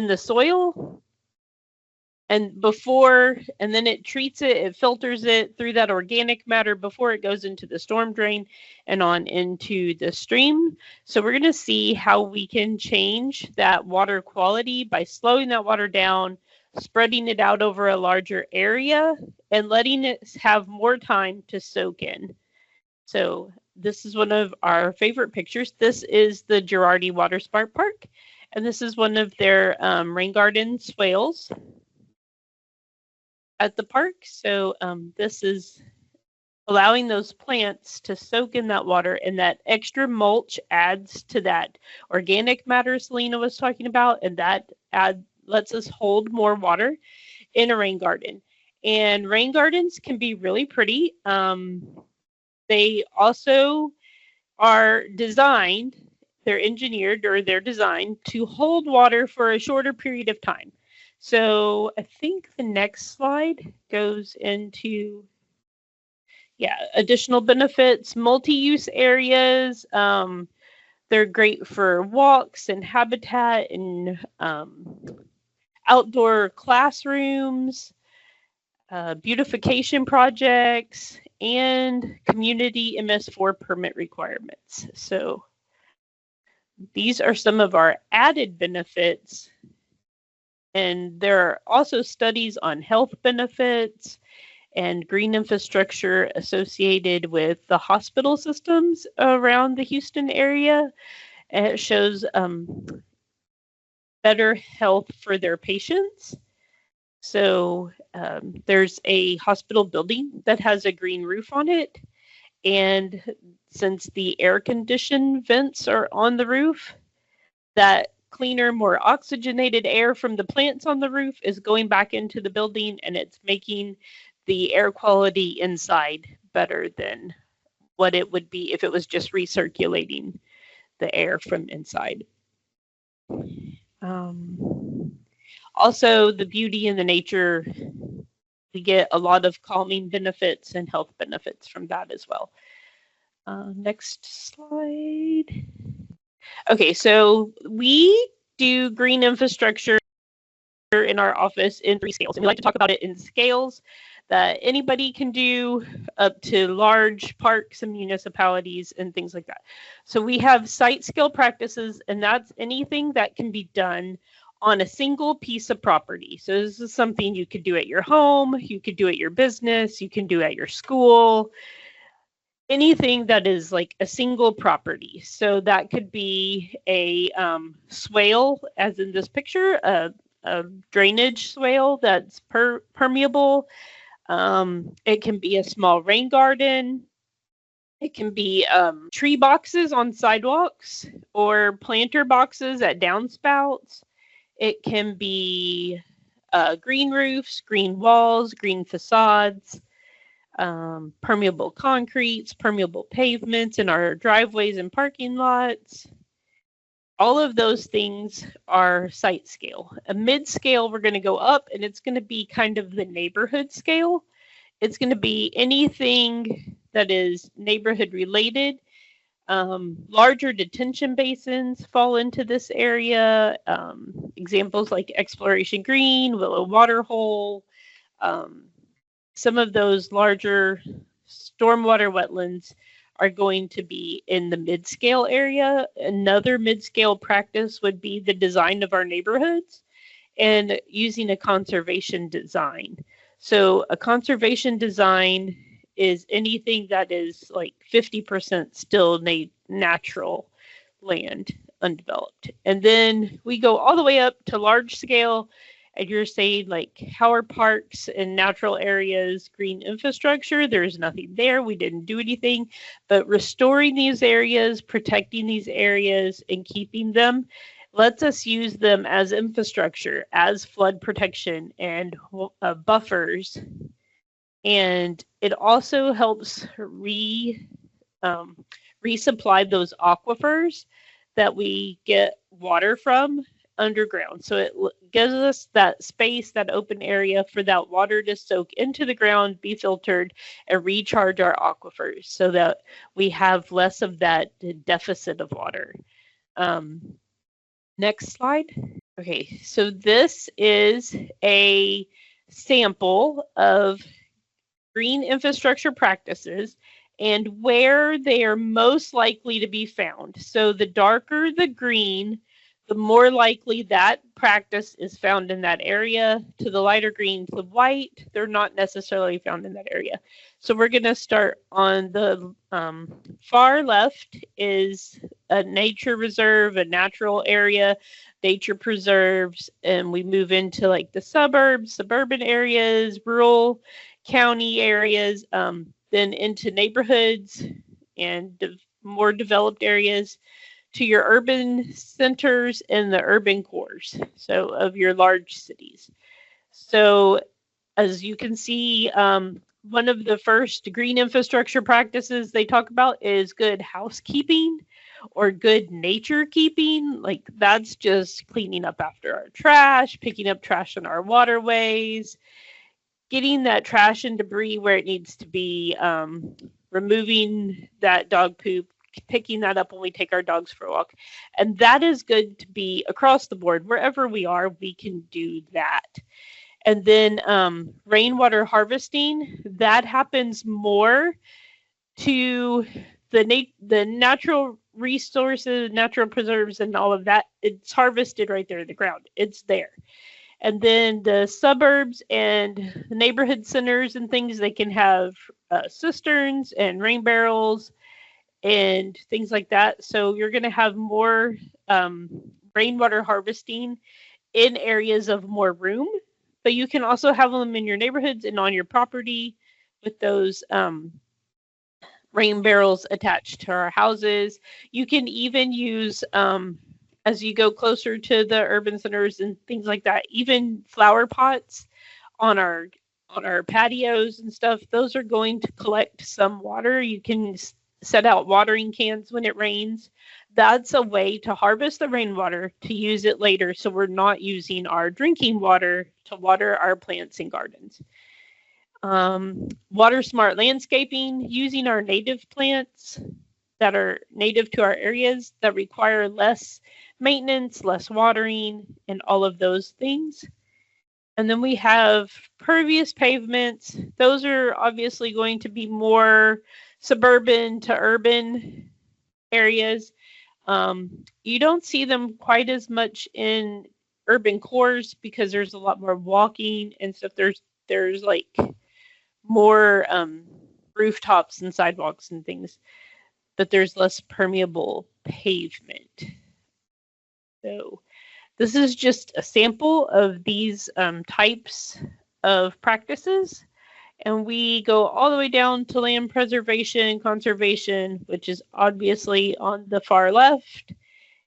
the soil, and then it treats it, it filters it through that organic matter before it goes into the storm drain and on into the stream. So we're going to see how we can change that water quality by slowing that water down, spreading it out over a larger area, and letting it have more time to soak in. So this is one of our favorite pictures. This is the Girardi Water Sport Park, and this is one of their rain garden swales. at the park. So this is allowing those plants to soak in that water, and that extra mulch adds to that organic matter Celina was talking about, and that lets us hold more water in a rain garden. And rain gardens can be really pretty. They also are designed, they're engineered or they're designed to hold water for a shorter period of time. So I think the next slide goes into additional benefits, multi-use areas. They're great for walks and habitat and outdoor classrooms, beautification projects, and community MS4 permit requirements. So these are some of our added benefits. And there are also studies on health benefits and green infrastructure associated with the hospital systems around the Houston area. And it shows better health for their patients. So there's a hospital building that has a green roof on it. And since the air conditioned vents are on the roof, that cleaner, more oxygenated air from the plants on the roof is going back into the building, and it's making the air quality inside better than what it would be if it was just recirculating the air from inside. Also, the beauty and the nature, we get a lot of calming benefits and health benefits from that as well. Next slide. Okay, so we do green infrastructure in our office in 3 scales, and we like to talk about it in scales that anybody can do up to large parks and municipalities and things like that. So we have site scale practices, and that's anything that can be done on a single piece of property. So this is something you could do at your home, you could do at your business, you can do at your school, anything that is like a single property. So that could be a swale, as in this picture, a drainage swale that's permeable. It can be a small rain garden. It can be tree boxes on sidewalks or planter boxes at downspouts. It can be green roofs, green walls, green facades, permeable concretes, permeable pavements in our driveways and parking lots. All of those things are site scale. A mid scale, we're going to go up, and it's going to be kind of the neighborhood scale. It's going to be anything that is neighborhood related. Larger detention basins fall into this area. Examples like Exploration Green, Willow Waterhole. Some of those larger stormwater wetlands are going to be in the mid-scale area. Another mid-scale practice would be the design of our neighborhoods and using a conservation design. So a conservation design is anything that is like 50% still natural land, undeveloped. And then we go all the way up to large scale, and you're saying like, how are parks and natural areas green infrastructure? There's nothing there. We didn't do anything. But restoring these areas, protecting these areas, and keeping them lets us use them as infrastructure, as flood protection and buffers. And it also helps resupply those aquifers that we get water from underground. So it gives us that space, that open area for that water to soak into the ground, be filtered, and recharge our aquifers so that we have less of that deficit of water. Next slide. Okay, so this is a sample of green infrastructure practices and where they are most likely to be found. So the darker the green, the more likely that practice is found in that area. To the lighter green to the white, they're not necessarily found in that area. So we're going to start on the far left is a nature reserve, a natural area, nature preserves, and we move into like the suburbs, suburban areas, rural county areas, then into neighborhoods and more developed areas, to your urban centers and the urban cores, so of your large cities. So as you can see, one of the first green infrastructure practices they talk about is good housekeeping or good nature keeping. Like that's just cleaning up after our trash, picking up trash in our waterways, getting that trash and debris where it needs to be, removing that dog poop, picking that up when we take our dogs for a walk. And that is good to be across the board. Wherever we are, we can do that. And then rainwater harvesting, that happens more to the natural resources, natural preserves, and all of that. It's harvested right there in the ground. It's there. And then the suburbs and the neighborhood centers and things, they can have cisterns and rain barrels and things like that. So you're going to have more rainwater harvesting in areas of more room, but you can also have them in your neighborhoods and on your property with those rain barrels attached to our houses. You can even use, as you go closer to the urban centers and things like that, even flower pots on our patios and stuff, those are going to collect some water. You can set out watering cans when it rains. That's a way to harvest the rainwater to use it later, so we're not using our drinking water to water our plants and gardens. Water smart landscaping, using our native plants that are native to our areas that require less maintenance, less watering, and all of those things. And then we have pervious pavements. Those are obviously going to be more suburban to urban areas. You don't see them quite as much in urban cores because there's a lot more walking and stuff. There's like more rooftops and sidewalks and things, but there's less permeable pavement. So this is just a sample of these types of practices. And we go all the way down to land preservation, conservation, which is obviously on the far left,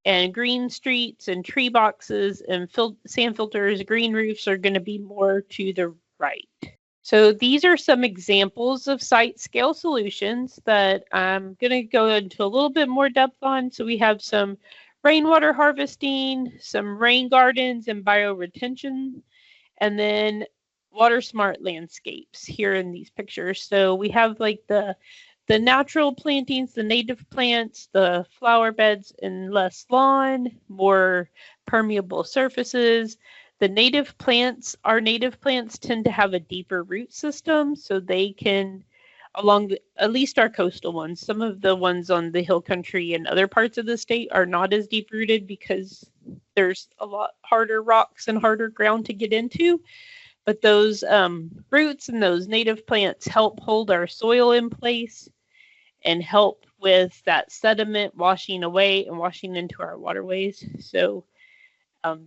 and green streets and tree boxes and sand filters, green roofs are going to be more to the right. So these are some examples of site scale solutions that I'm going to go into a little bit more depth on. So we have some rainwater harvesting, some rain gardens and bioretention, and then water smart landscapes here in these pictures. So we have like the natural plantings, the native plants, the flower beds and less lawn, more permeable surfaces. The native plants, our native plants tend to have a deeper root system, so they can, at least our coastal ones, some of the ones on the hill country and other parts of the state are not as deep rooted because there's a lot harder rocks and harder ground to get into. But those roots and those native plants help hold our soil in place and help with that sediment washing away and washing into our waterways. So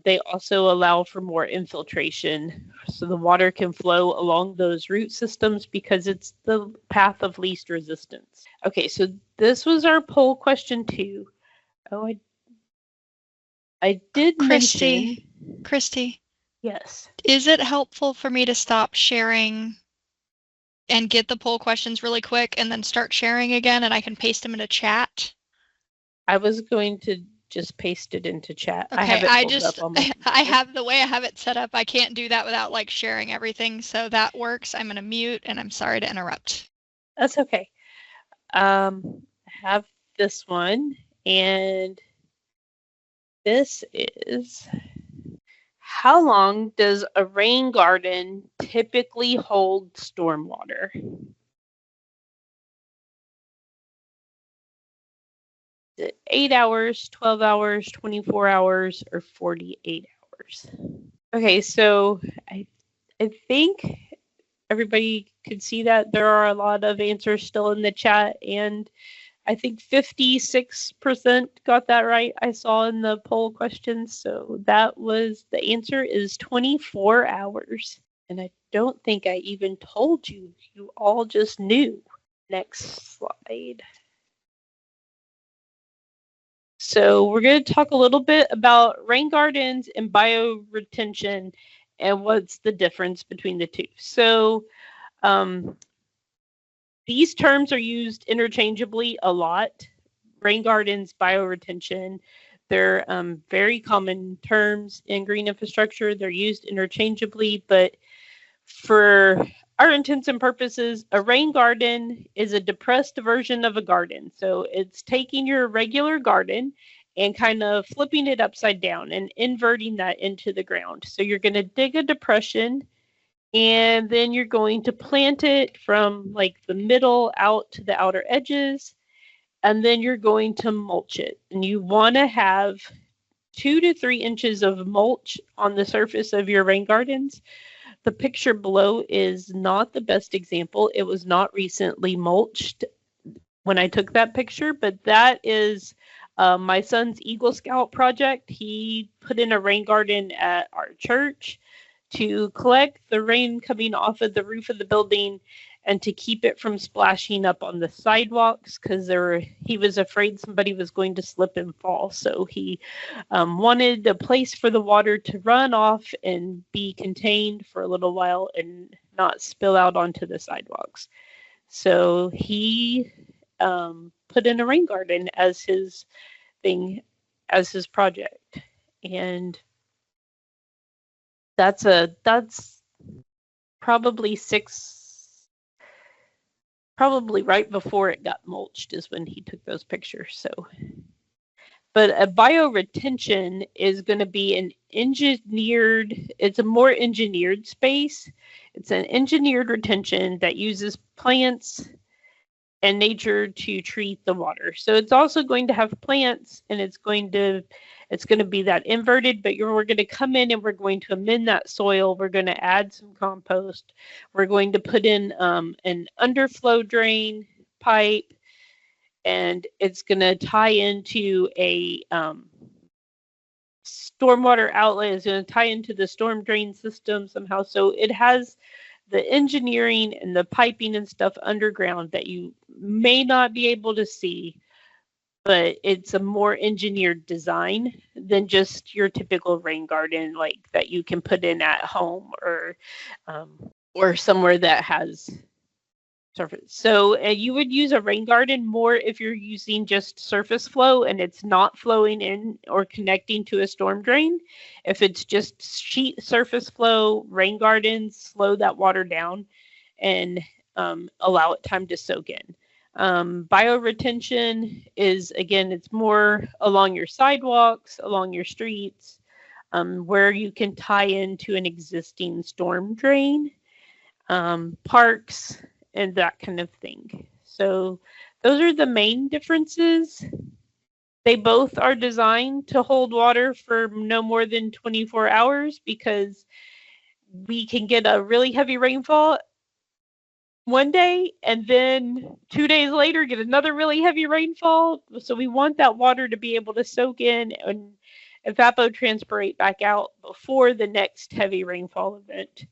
they also allow for more infiltration, so the water can flow along those root systems because it's the path of least resistance. Okay, so this was our poll question 2. Oh, I did mention... Christie. Yes. Is it helpful for me to stop sharing and get the poll questions really quick and then start sharing again and I can paste them into chat? I was going to just paste it into chat. Okay, I have the way I have it set up. I can't do that without like sharing everything. So that works. I'm going to mute and I'm sorry to interrupt. That's okay. I have this one, and this is: how long does a rain garden typically hold stormwater? 8 hours, 12 hours, 24 hours, or 48 hours? Okay, so I think everybody could see that there are a lot of answers still in the chat, and I think 56% got that right. I saw in the poll questions. So that was the answer is 24 hours. And I don't think I even told you. You all just knew. Next slide. So we're going to talk a little bit about rain gardens and bioretention and what's the difference between the two. So these terms are used interchangeably a lot. Rain gardens, bioretention, they're very common terms in green infrastructure. They're used interchangeably, but for our intents and purposes, a rain garden is a depressed version of a garden. So it's taking your regular garden and kind of flipping it upside down and inverting that into the ground. So you're going to dig a depression, and then you're going to plant it from like the middle out to the outer edges, and then you're going to mulch it. And you want to have 2 to 3 inches of mulch on the surface of your rain gardens. The picture below is not the best example. It was not recently mulched when I took that picture, but that is my son's Eagle Scout project. He put in a rain garden at our church to collect the rain coming off of the roof of the building and to keep it from splashing up on the sidewalks, because he was afraid somebody was going to slip and fall. So he wanted a place for the water to run off and be contained for a little while and not spill out onto the sidewalks. So he put in a rain garden as his thing, as his project. And that's probably right before it got mulched is when he took those pictures. So, but a bioretention is going to be it's a more engineered space. It's an engineered retention that uses plants and nature to treat the water. So it's also going to have plants, and it's going to be that inverted, but we're going to come in and we're going to amend that soil. We're going to add some compost. We're going to put in an underflow drain pipe, and it's going to tie into a stormwater outlet. It's going to tie into the storm drain system somehow. So it has the engineering and the piping and stuff underground that you may not be able to see, but it's a more engineered design than just your typical rain garden, like that you can put in at home or somewhere that has surface. So you would use a rain garden more if you're using just surface flow and it's not flowing in or connecting to a storm drain. If it's just sheet surface flow, rain gardens slow that water down and allow it time to soak in. Bioretention is, again, it's more along your sidewalks, along your streets, where you can tie into an existing storm drain, parks, and that kind of thing. So those are the main differences. They both are designed to hold water for no more than 24 hours because we can get a really heavy rainfall one day and then 2 days later get another really heavy rainfall. So we want that water to be able to soak in and evapotranspirate back out before the next heavy rainfall event.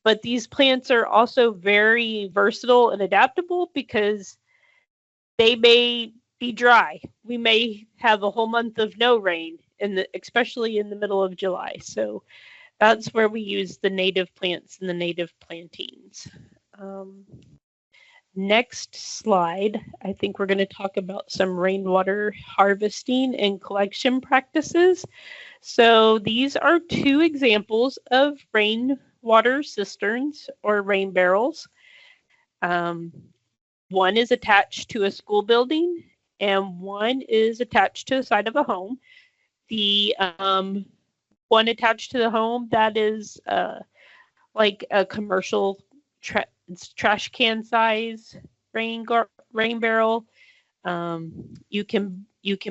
But these plants are also very versatile and adaptable because they may be dry. We may have a whole month of no rain, especially in the middle of July. So that's where we use the native plants and the native plantings. Next slide, I think we're going to talk about some rainwater harvesting and collection practices. So these are 2 examples of rainwater cisterns or rain barrels. One is attached to a school building and one is attached to the side of a home. The one attached to the home, that is like a commercial trash can size rain barrel. You can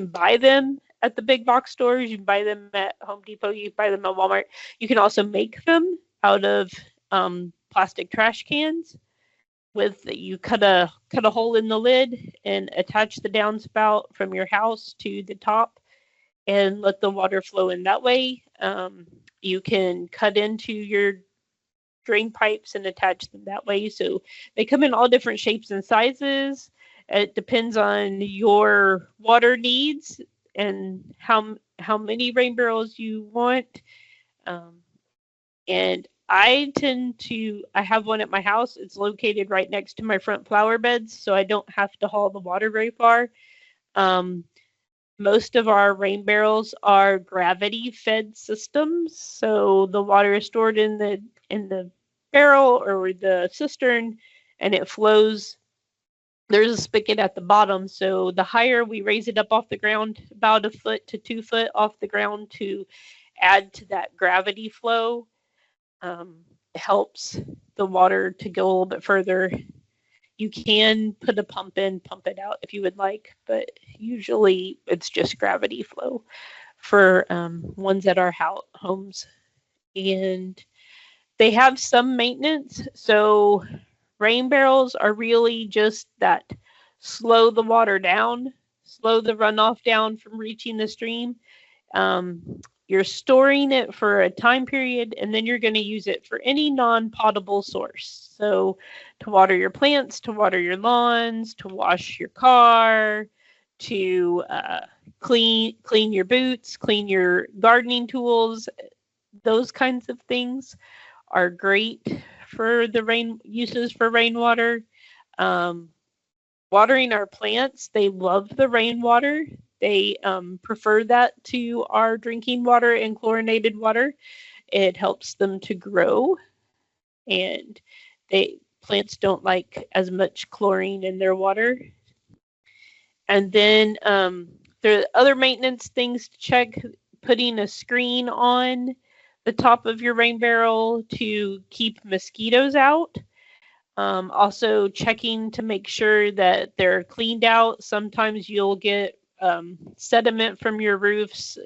buy them at the big box stores. You can buy them at Home Depot. You can buy them at Walmart. You can also make them out of plastic trash cans. You cut a hole in the lid and attach the downspout from your house to the top, and let the water flow in that way. You can cut into your drain pipes and attach them that way. So they come in all different shapes and sizes. It depends on your water needs and how many rain barrels you want. And I have one at my house. It's located right next to my front flower beds, so I don't have to haul the water very far. Most of our rain barrels are gravity fed systems, so the water is stored in the barrel or the cistern, and it flows. There's a spigot at the bottom, so the higher we raise it up off the ground, about 1 foot to 2 foot off the ground, to add to that gravity flow, it helps the water to go a little bit further. You can put a pump in, pump it out if you would like, but usually it's just gravity flow for ones at our homes. And they have some maintenance. So rain barrels are really just that: slow the water down, slow the runoff down from reaching the stream. You're storing it for a time period, and then you're going to use it for any non-potable source. So to water your plants, to water your lawns, to wash your car, to clean your boots, clean your gardening tools. Those kinds of things are great for the uses for rainwater. Watering our plants, they love the rainwater. They prefer that to our drinking water and chlorinated water. It helps them to grow, and plants don't like as much chlorine in their water. And then there are other maintenance things to check: putting a screen on the top of your rain barrel to keep mosquitoes out. Also checking to make sure that they're cleaned out. Sometimes you'll get sediment from your roofs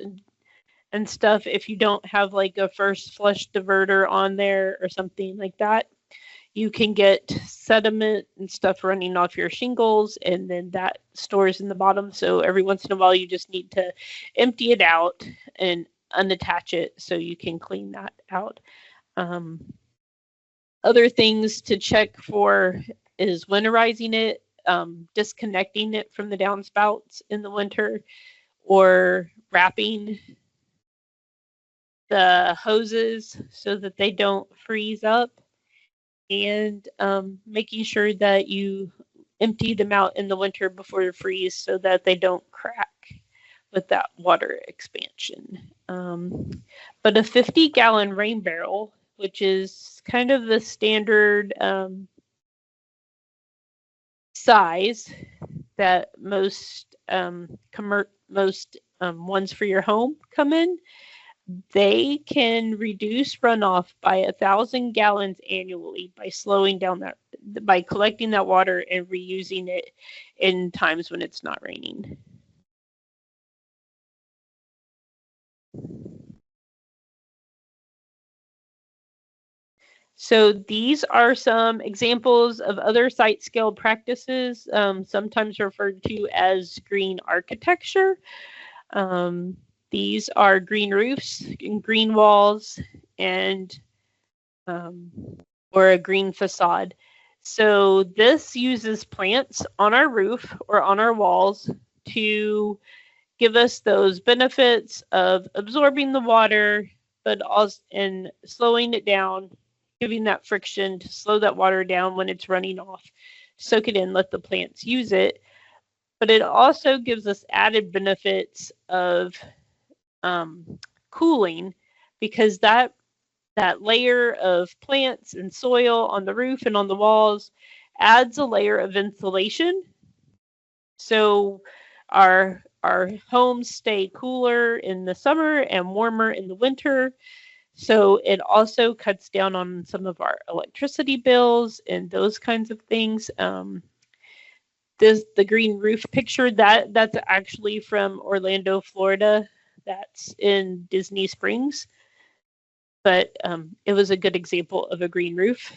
and stuff if you don't have like a first flush diverter on there or something like that. You can get sediment and stuff running off your shingles, and then that stores in the bottom. So every once in a while you just need to empty it out and unattach it so you can clean that out. Other things to check for is winterizing it, disconnecting it from the downspouts in the winter, or wrapping the hoses so that they don't freeze up, and making sure that you empty them out in the winter before you freeze so that they don't crack with that water expansion. But a 50-gallon rain barrel, which is kind of the standard size that most ones for your home come in, they can reduce runoff by 1,000 gallons annually by collecting that water and reusing it in times when it's not raining. So these are some examples of other site scale practices, sometimes referred to as green architecture. These are green roofs and green walls, and or a green facade. So this uses plants on our roof or on our walls to give us those benefits of absorbing the water, but also in slowing it down, giving that friction to slow that water down when it's running off. Soak it in, let the plants use it. But it also gives us added benefits of cooling, because that layer of plants and soil on the roof and on the walls adds a layer of insulation. So our homes stay cooler in the summer and warmer in the winter. So it also cuts down on some of our electricity bills and those kinds of things. the green roof picture, that's actually from Orlando, Florida. That's in Disney Springs. But it was a good example of a green roof.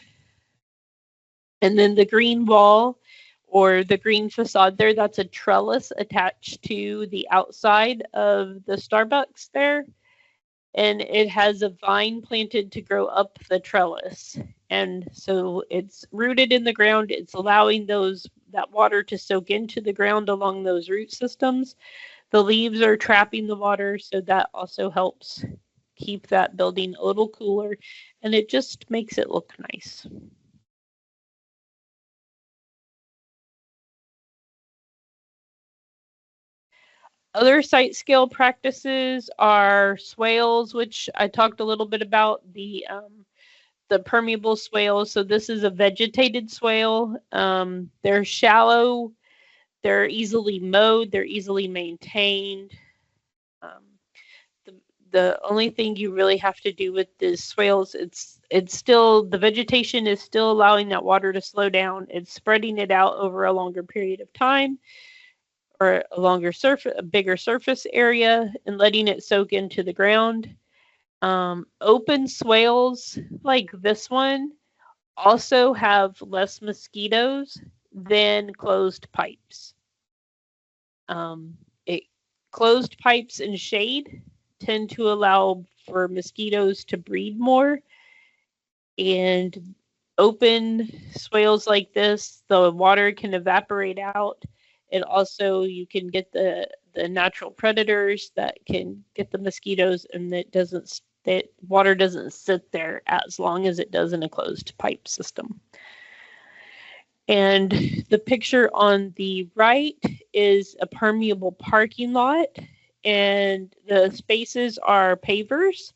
And then the green wall or the green facade there, that's a trellis attached to the outside of the Starbucks there. And it has a vine planted to grow up the trellis. And so it's rooted in the ground. It's allowing that water to soak into the ground along those root systems. The leaves are trapping the water, so that also helps keep that building a little cooler, and it just makes it look nice. Other site scale practices are swales, which I talked a little bit about, the permeable swales. So this is a vegetated swale. They're shallow, they're easily mowed, they're easily maintained. The only thing you really have to do with the swales, it's still, the vegetation is still allowing that water to slow down. It's spreading it out over a longer period of time, or a bigger surface area, and letting it soak into the ground. Open swales like this one also have less mosquitoes than closed pipes. Closed pipes and shade tend to allow for mosquitoes to breed more, and open swales like this, the water can evaporate out, and also you can get the natural predators that can get the mosquitoes, and that water doesn't sit there as long as it does in a closed pipe system. And the picture on the right is a permeable parking lot, and the spaces are pavers.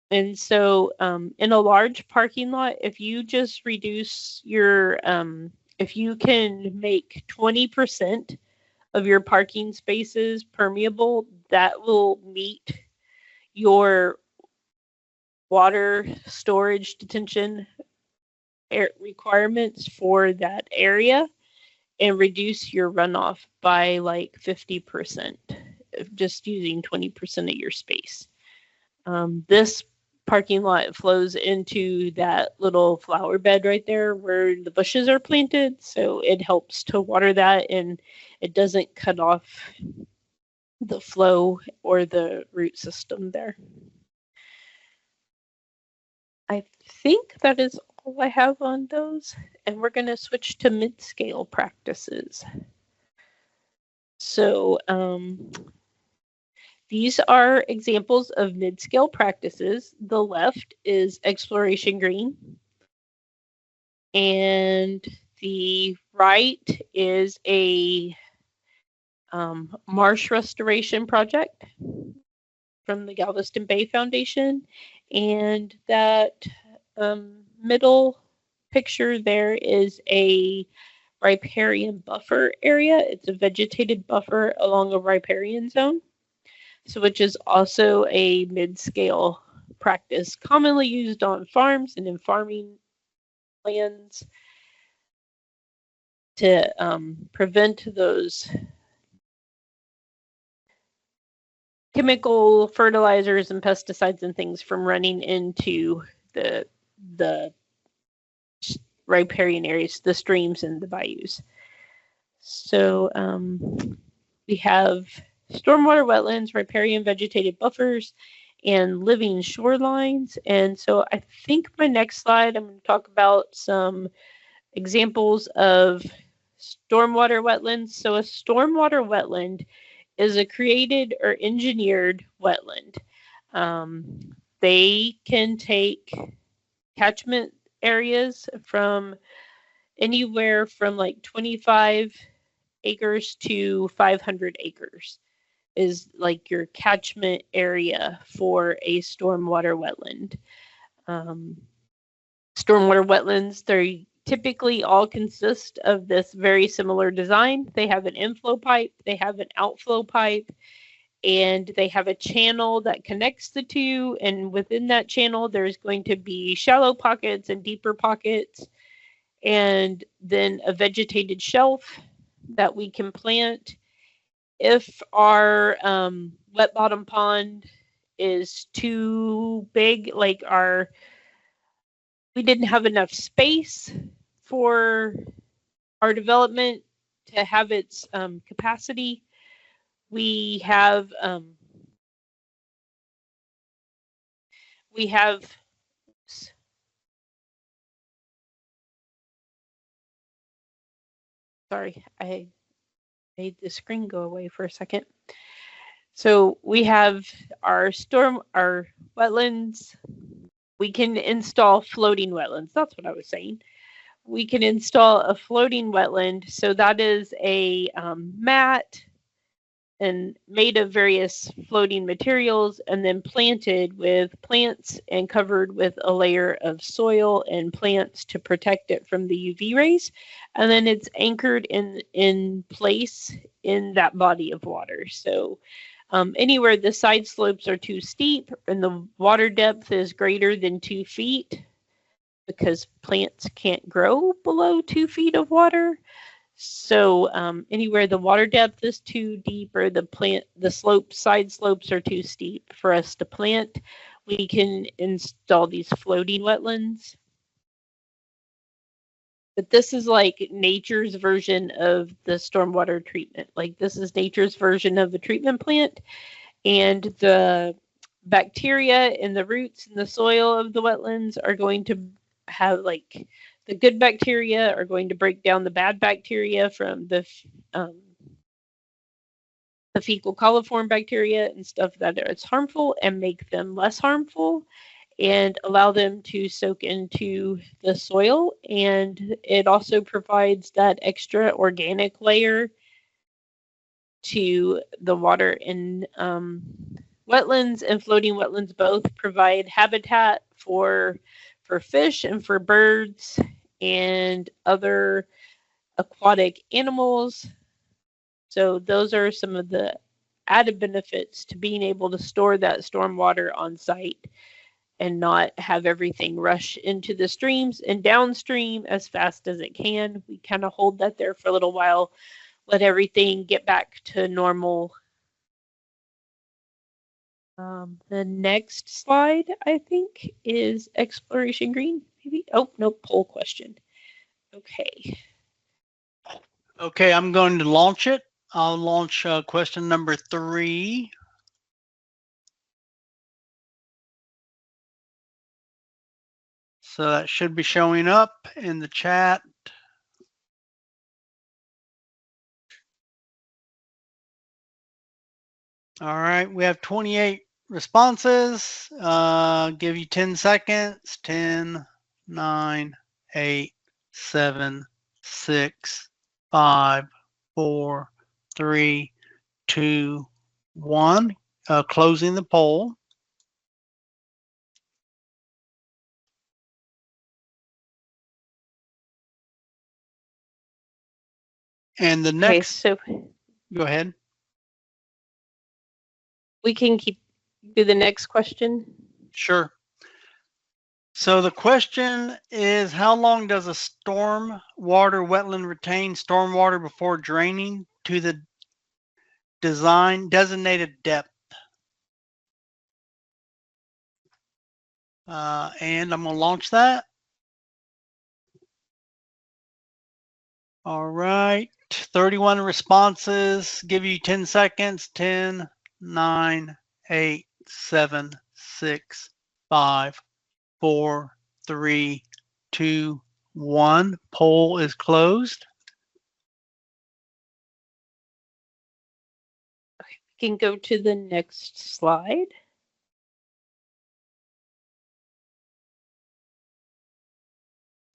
And so in a large parking lot, if you just reduce your, if you can make 20% of your parking spaces permeable, that will meet your water storage detention requirements for that area, and reduce your runoff by like 50%, just using 20% of your space. This parking lot flows into that little flower bed right there where the bushes are planted, so it helps to water that, and it doesn't cut off the flow or the root system there. I think that is all I have on those, and we're going to switch to mid-scale practices. So these are examples of mid-scale practices. The left is exploration green, and the right is a marsh restoration project from the Galveston Bay Foundation, and that middle picture there is a riparian buffer area. It's a vegetated buffer along a riparian zone, so which is also a mid-scale practice commonly used on farms and in farming lands to prevent those chemical fertilizers and pesticides and things from running into the riparian areas, the streams and the bayous. So we have stormwater wetlands, riparian vegetated buffers, and living shorelines. And so I think my next slide, I'm going to talk about some examples of stormwater wetlands. So a stormwater wetland is a created or engineered wetland. They can take catchment areas from anywhere from like 25 acres to 500 acres is like your catchment area for a stormwater wetland. Stormwater wetlands, they typically all consist of this very similar design. They have an inflow pipe, they have an outflow pipe, and they have a channel that connects the two. And within that channel, there's going to be shallow pockets and deeper pockets, and then a vegetated shelf that we can plant. If our wet bottom pond is too big, like we didn't have enough space for our development to have its capacity, we have sorry, I made the screen go away for a second. So we have our wetlands. We can install floating wetlands. That's what I was saying. We can install a floating wetland. So that is a mat and made of various floating materials and then planted with plants and covered with a layer of soil and plants to protect it from the UV rays. And then it's anchored in place in that body of water. So anywhere the side slopes are too steep and the water depth is greater than 2 feet, because plants can't grow below 2 feet of water. So anywhere the water depth is too deep or the side slopes are too steep for us to plant, we can install these floating wetlands. But this is like nature's version of the stormwater treatment. Like this is nature's version of a treatment plant, and the bacteria in the roots and the soil of the wetlands are going to have, like, the good bacteria are going to break down the bad bacteria from the fecal coliform bacteria and stuff that is harmful and make them less harmful and allow them to soak into the soil. And it also provides that extra organic layer to the water. And wetlands and floating wetlands both provide habitat for fish and for birds and other aquatic animals. So those are some of the added benefits to being able to store that stormwater on site and not have everything rush into the streams and downstream as fast as it can. We kind of hold that there for a little while, let everything get back to normal. The next slide, I think, is exploration green, maybe. Oh, no, poll question. Okay. Okay, I'm going to launch it. I'll launch question number 3. So that should be showing up in the chat. All right, we have 28 responses. Give you 10 seconds. 10, 9, 8, 7, 6, 5, 4, 3, 2, 1. Closing the poll. And the next, so go ahead. We can do the next question. Sure. So the question is, how long does a storm water wetland retain stormwater before draining to the designated depth? And I'm going to launch that. All right, 31 responses. Give you 10 seconds. 10, 9, 8, 7, 6, 5, 4, 3, 2, 1. Poll is closed. Okay, we can go to the next slide.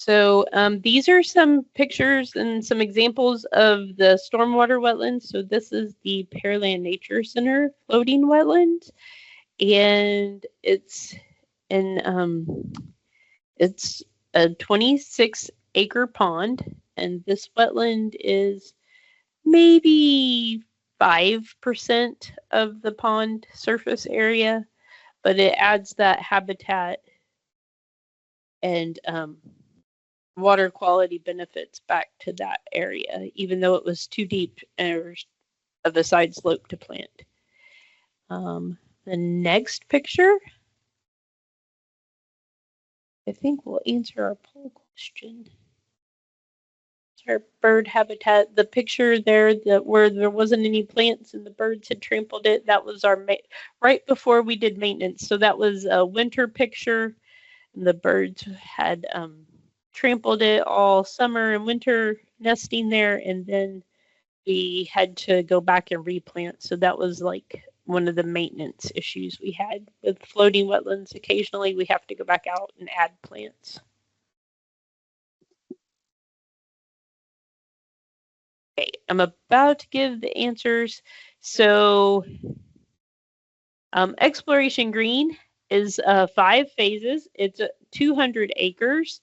So these are some pictures and some examples of the stormwater wetlands. So this is the Pearland Nature Center floating wetland, and it's a 26-acre pond, and this wetland is maybe 5% of the pond surface area, but it adds that habitat and water quality benefits back to that area, even though it was too deep of a side slope to plant. The next picture, I think, will answer our poll question. Our bird habitat. The picture there where there wasn't any plants and the birds had trampled it, that was our right before we did maintenance. So that was a winter picture, and the birds had trampled it all summer and winter, nesting there, and then we had to go back and replant. So that was like one of the maintenance issues we had with floating wetlands. Occasionally we have to go back out and add plants. Okay, I'm about to give the answers. So Exploration Green is 5 phases. It's 200 acres,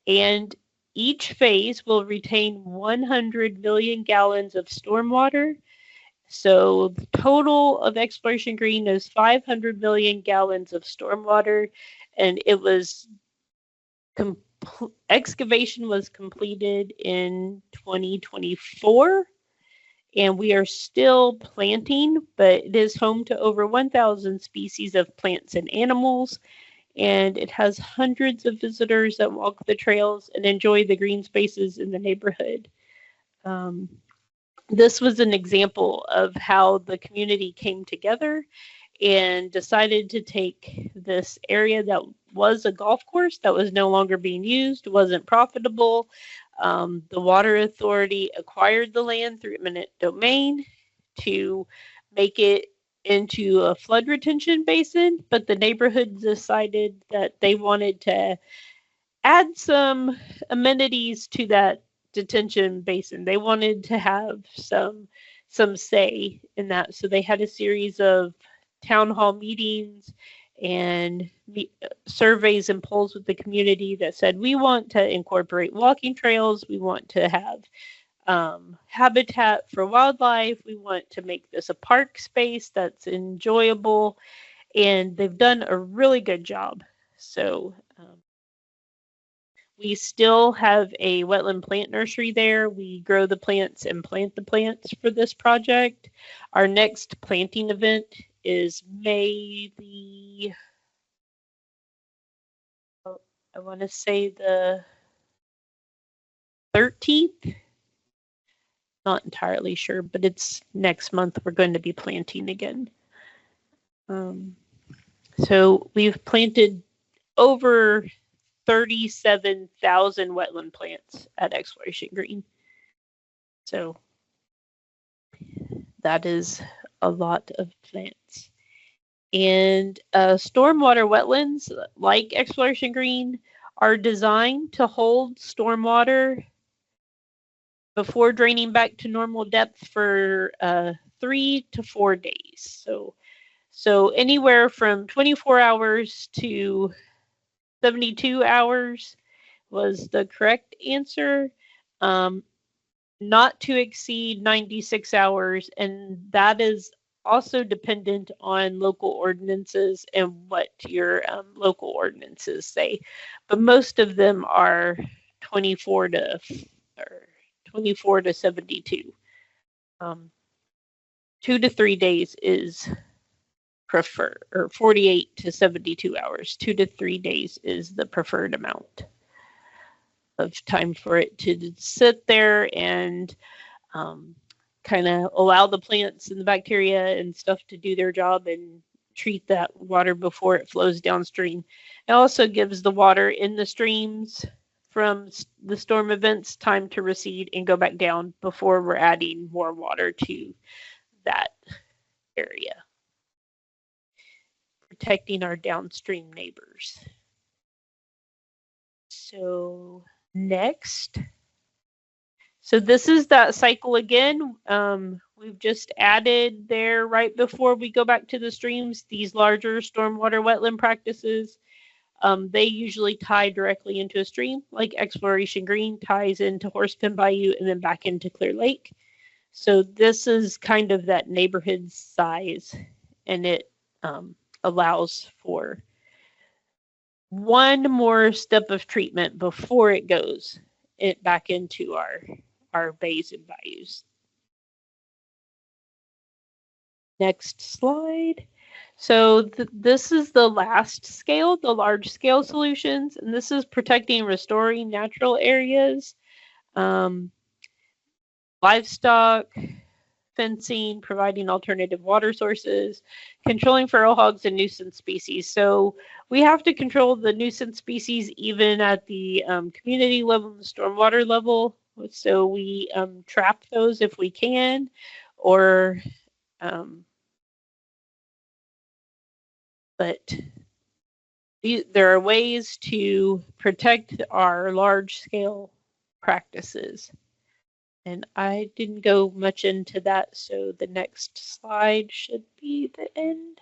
and each phase will retain 100 million gallons of stormwater. So the total of Exploration Green is 500 million gallons of stormwater, and it was excavation was completed in 2024, and we are still planting, but it is home to over 1,000 species of plants and animals, and it has hundreds of visitors that walk the trails and enjoy the green spaces in the neighborhood. This was an example of how the community came together and decided to take this area that was a golf course that was no longer being used, wasn't profitable. The Water Authority acquired the land through eminent domain to make it into a flood retention basin, but the neighborhood decided that they wanted to add some amenities to that detention basin. They wanted to have some say in that. So they had a series of town hall meetings and surveys and polls with the community that said, we want to incorporate walking trails, we want to have habitat for wildlife, we want to make this a park space that's enjoyable, and they've done a really good job. So we still have a wetland plant nursery there. We grow the plants and plant the plants for this project. Our next planting event is May the, I want to say the 13th. Not entirely sure, but it's next month we're going to be planting again. So we've planted over 37,000 wetland plants at Exploration Green. So that is a lot of plants. And stormwater wetlands, like Exploration Green, are designed to hold stormwater before draining back to normal depth for 3 to 4 days. So anywhere from 24 hours to 72 hours was the correct answer. Not to exceed 96 hours, and that is also dependent on local ordinances and what your local ordinances say. But most of them are 24 to 72. 2 to 3 days is preferred, or 48 to 72 hours. 2 to 3 days is the preferred amount of time for it to sit there and kind of allow the plants and the bacteria and stuff to do their job and treat that water before it flows downstream. It also gives the water in the streams from the storm events time to recede and go back down before we're adding more water to that area, protecting our downstream neighbors. So next, so this is that cycle again. We've just added there right before we go back to the streams, these larger stormwater wetland practices. They usually tie directly into a stream, like Exploration Green ties into Horsepen Bayou and then back into Clear Lake. So this is kind of that neighborhood size, and it allows for one more step of treatment before it goes back into our bays and bayous. Next slide. So this is the last scale, the large scale solutions, and this is protecting and restoring natural areas, livestock, fencing, providing alternative water sources, controlling feral hogs and nuisance species. So we have to control the nuisance species even at the community level, the stormwater level. So we trap those if we can, or but there are ways to protect our large scale practices. And I didn't go much into that, so the next slide should be the end.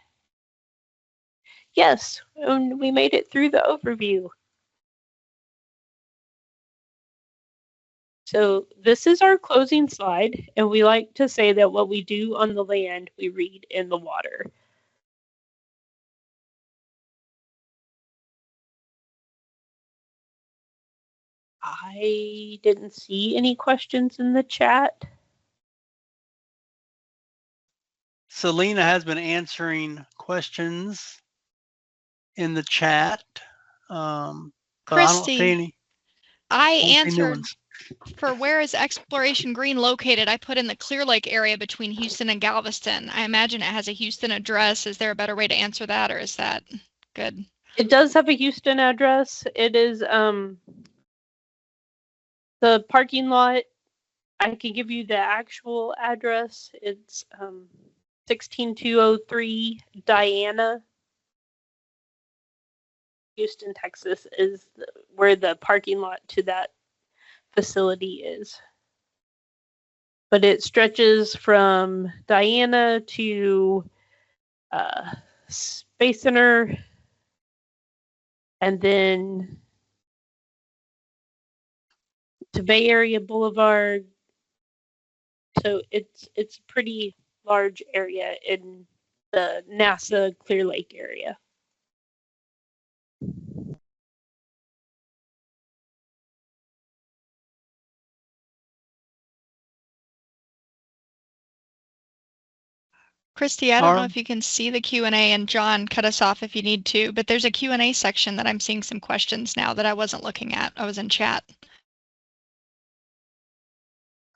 Yes, and we made it through the overview. So this is our closing slide, and we like to say that what we do on the land, we read in the water. I didn't see any questions in the chat. Celina has been answering questions in the chat. But I don't see any. I answered for where is Exploration Green located. I put in the Clear Lake area between Houston and Galveston. I imagine it has a Houston address. Is there a better way to answer that, or is that good? It does have a Houston address. It is the parking lot. I can give you the actual address. It's 16203 Diana. Houston, Texas is where the parking lot to that facility is. But it stretches from Diana to Space Center, and then to Bay Area Boulevard. So it's a pretty large area in the NASA Clear Lake area. Christie, I don't know if you can see the Q&A, and John, cut us off if you need to, but there's a Q&A section that I'm seeing some questions now that I wasn't looking at. I was in chat.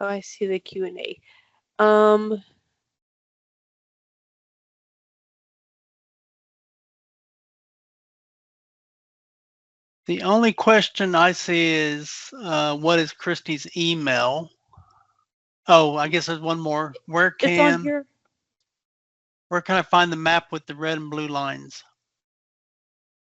Oh, I see the Q&A. The only question I see is, what is Christie's email? Oh, I guess there's one more. Where can I find the map with the red and blue lines?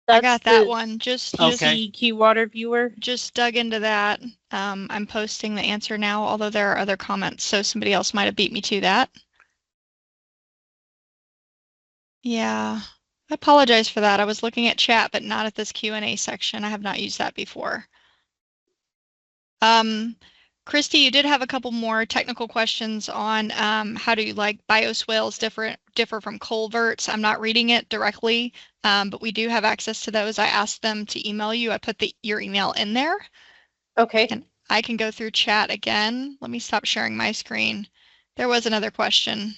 I got that one. Just TCEQ Water Viewer. Just dug into that. I'm posting the answer now, although there are other comments, so somebody else might have beat me to that. Yeah, I apologize for that. I was looking at chat, but not at this Q&A section. I have not used that before. Christie, you did have a couple more technical questions on how do bioswales differ from culverts. I'm not reading it directly, but we do have access to those. I asked them to email you. I put your email in there. Okay. And I can go through chat again. Let me stop sharing my screen. There was another question.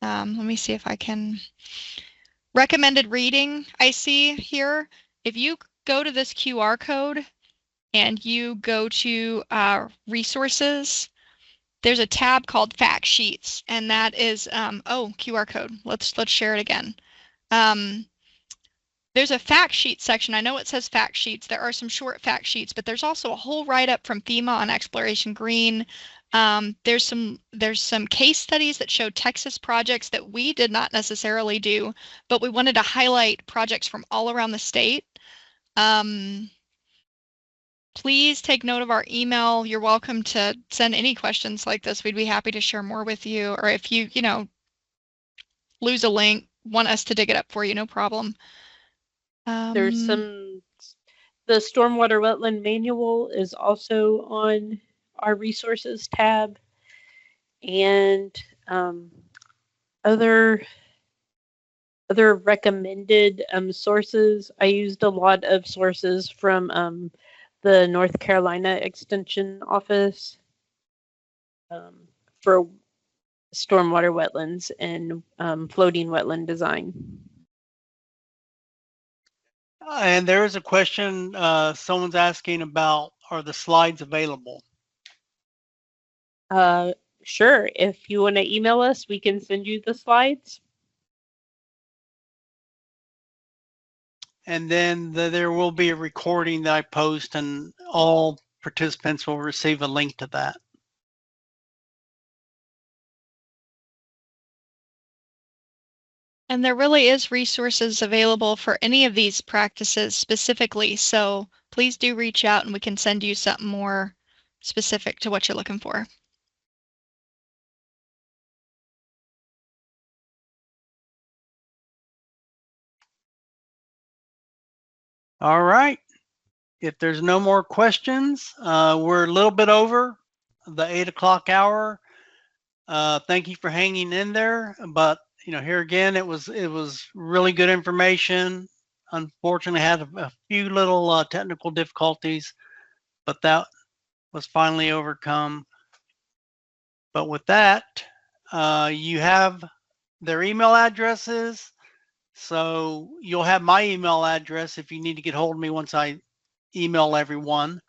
Let me see if I can. Recommended reading, I see here. If you go to this QR code and you go to resources, there's a tab called fact sheets, and that is QR code. Let's share it again. There's a fact sheet section. I know it says fact sheets. There are some short fact sheets, but there's also a whole write-up from FEMA on Exploration Green. There's some case studies that show Texas projects that we did not necessarily do, but we wanted to highlight projects from all around the state. Please take note of our email. You're welcome to send any questions like this. We'd be happy to share more with you. Or if you lose a link, want us to dig it up for you, no problem. There's the Stormwater Wetland Manual is also on our resources tab, and other other recommended sources, I used a lot of sources from the North Carolina Extension Office for stormwater wetlands and floating wetland design. And there is a question someone's asking about, are the slides available? Sure, if you want to email us, we can send you the slides. And then there will be a recording that I post, and all participants will receive a link to that. And there really is resources available for any of these practices specifically. So please do reach out and we can send you something more specific to what you're looking for. All right. If there's no more questions, we're a little bit over the 8 o'clock hour. Thank you for hanging in there. But you know, here again, it was really good information. Unfortunately, had a few little technical difficulties, but that was finally overcome. But with that, you have their email addresses. So you'll have my email address if you need to get hold of me once I email everyone.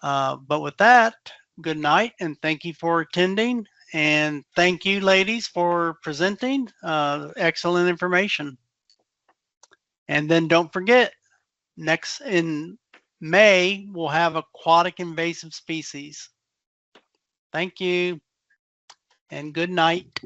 But with that, good night and thank you for attending. And thank you, ladies, for presenting. Excellent information. And then don't forget, next in May, we'll have aquatic invasive species. Thank you and good night.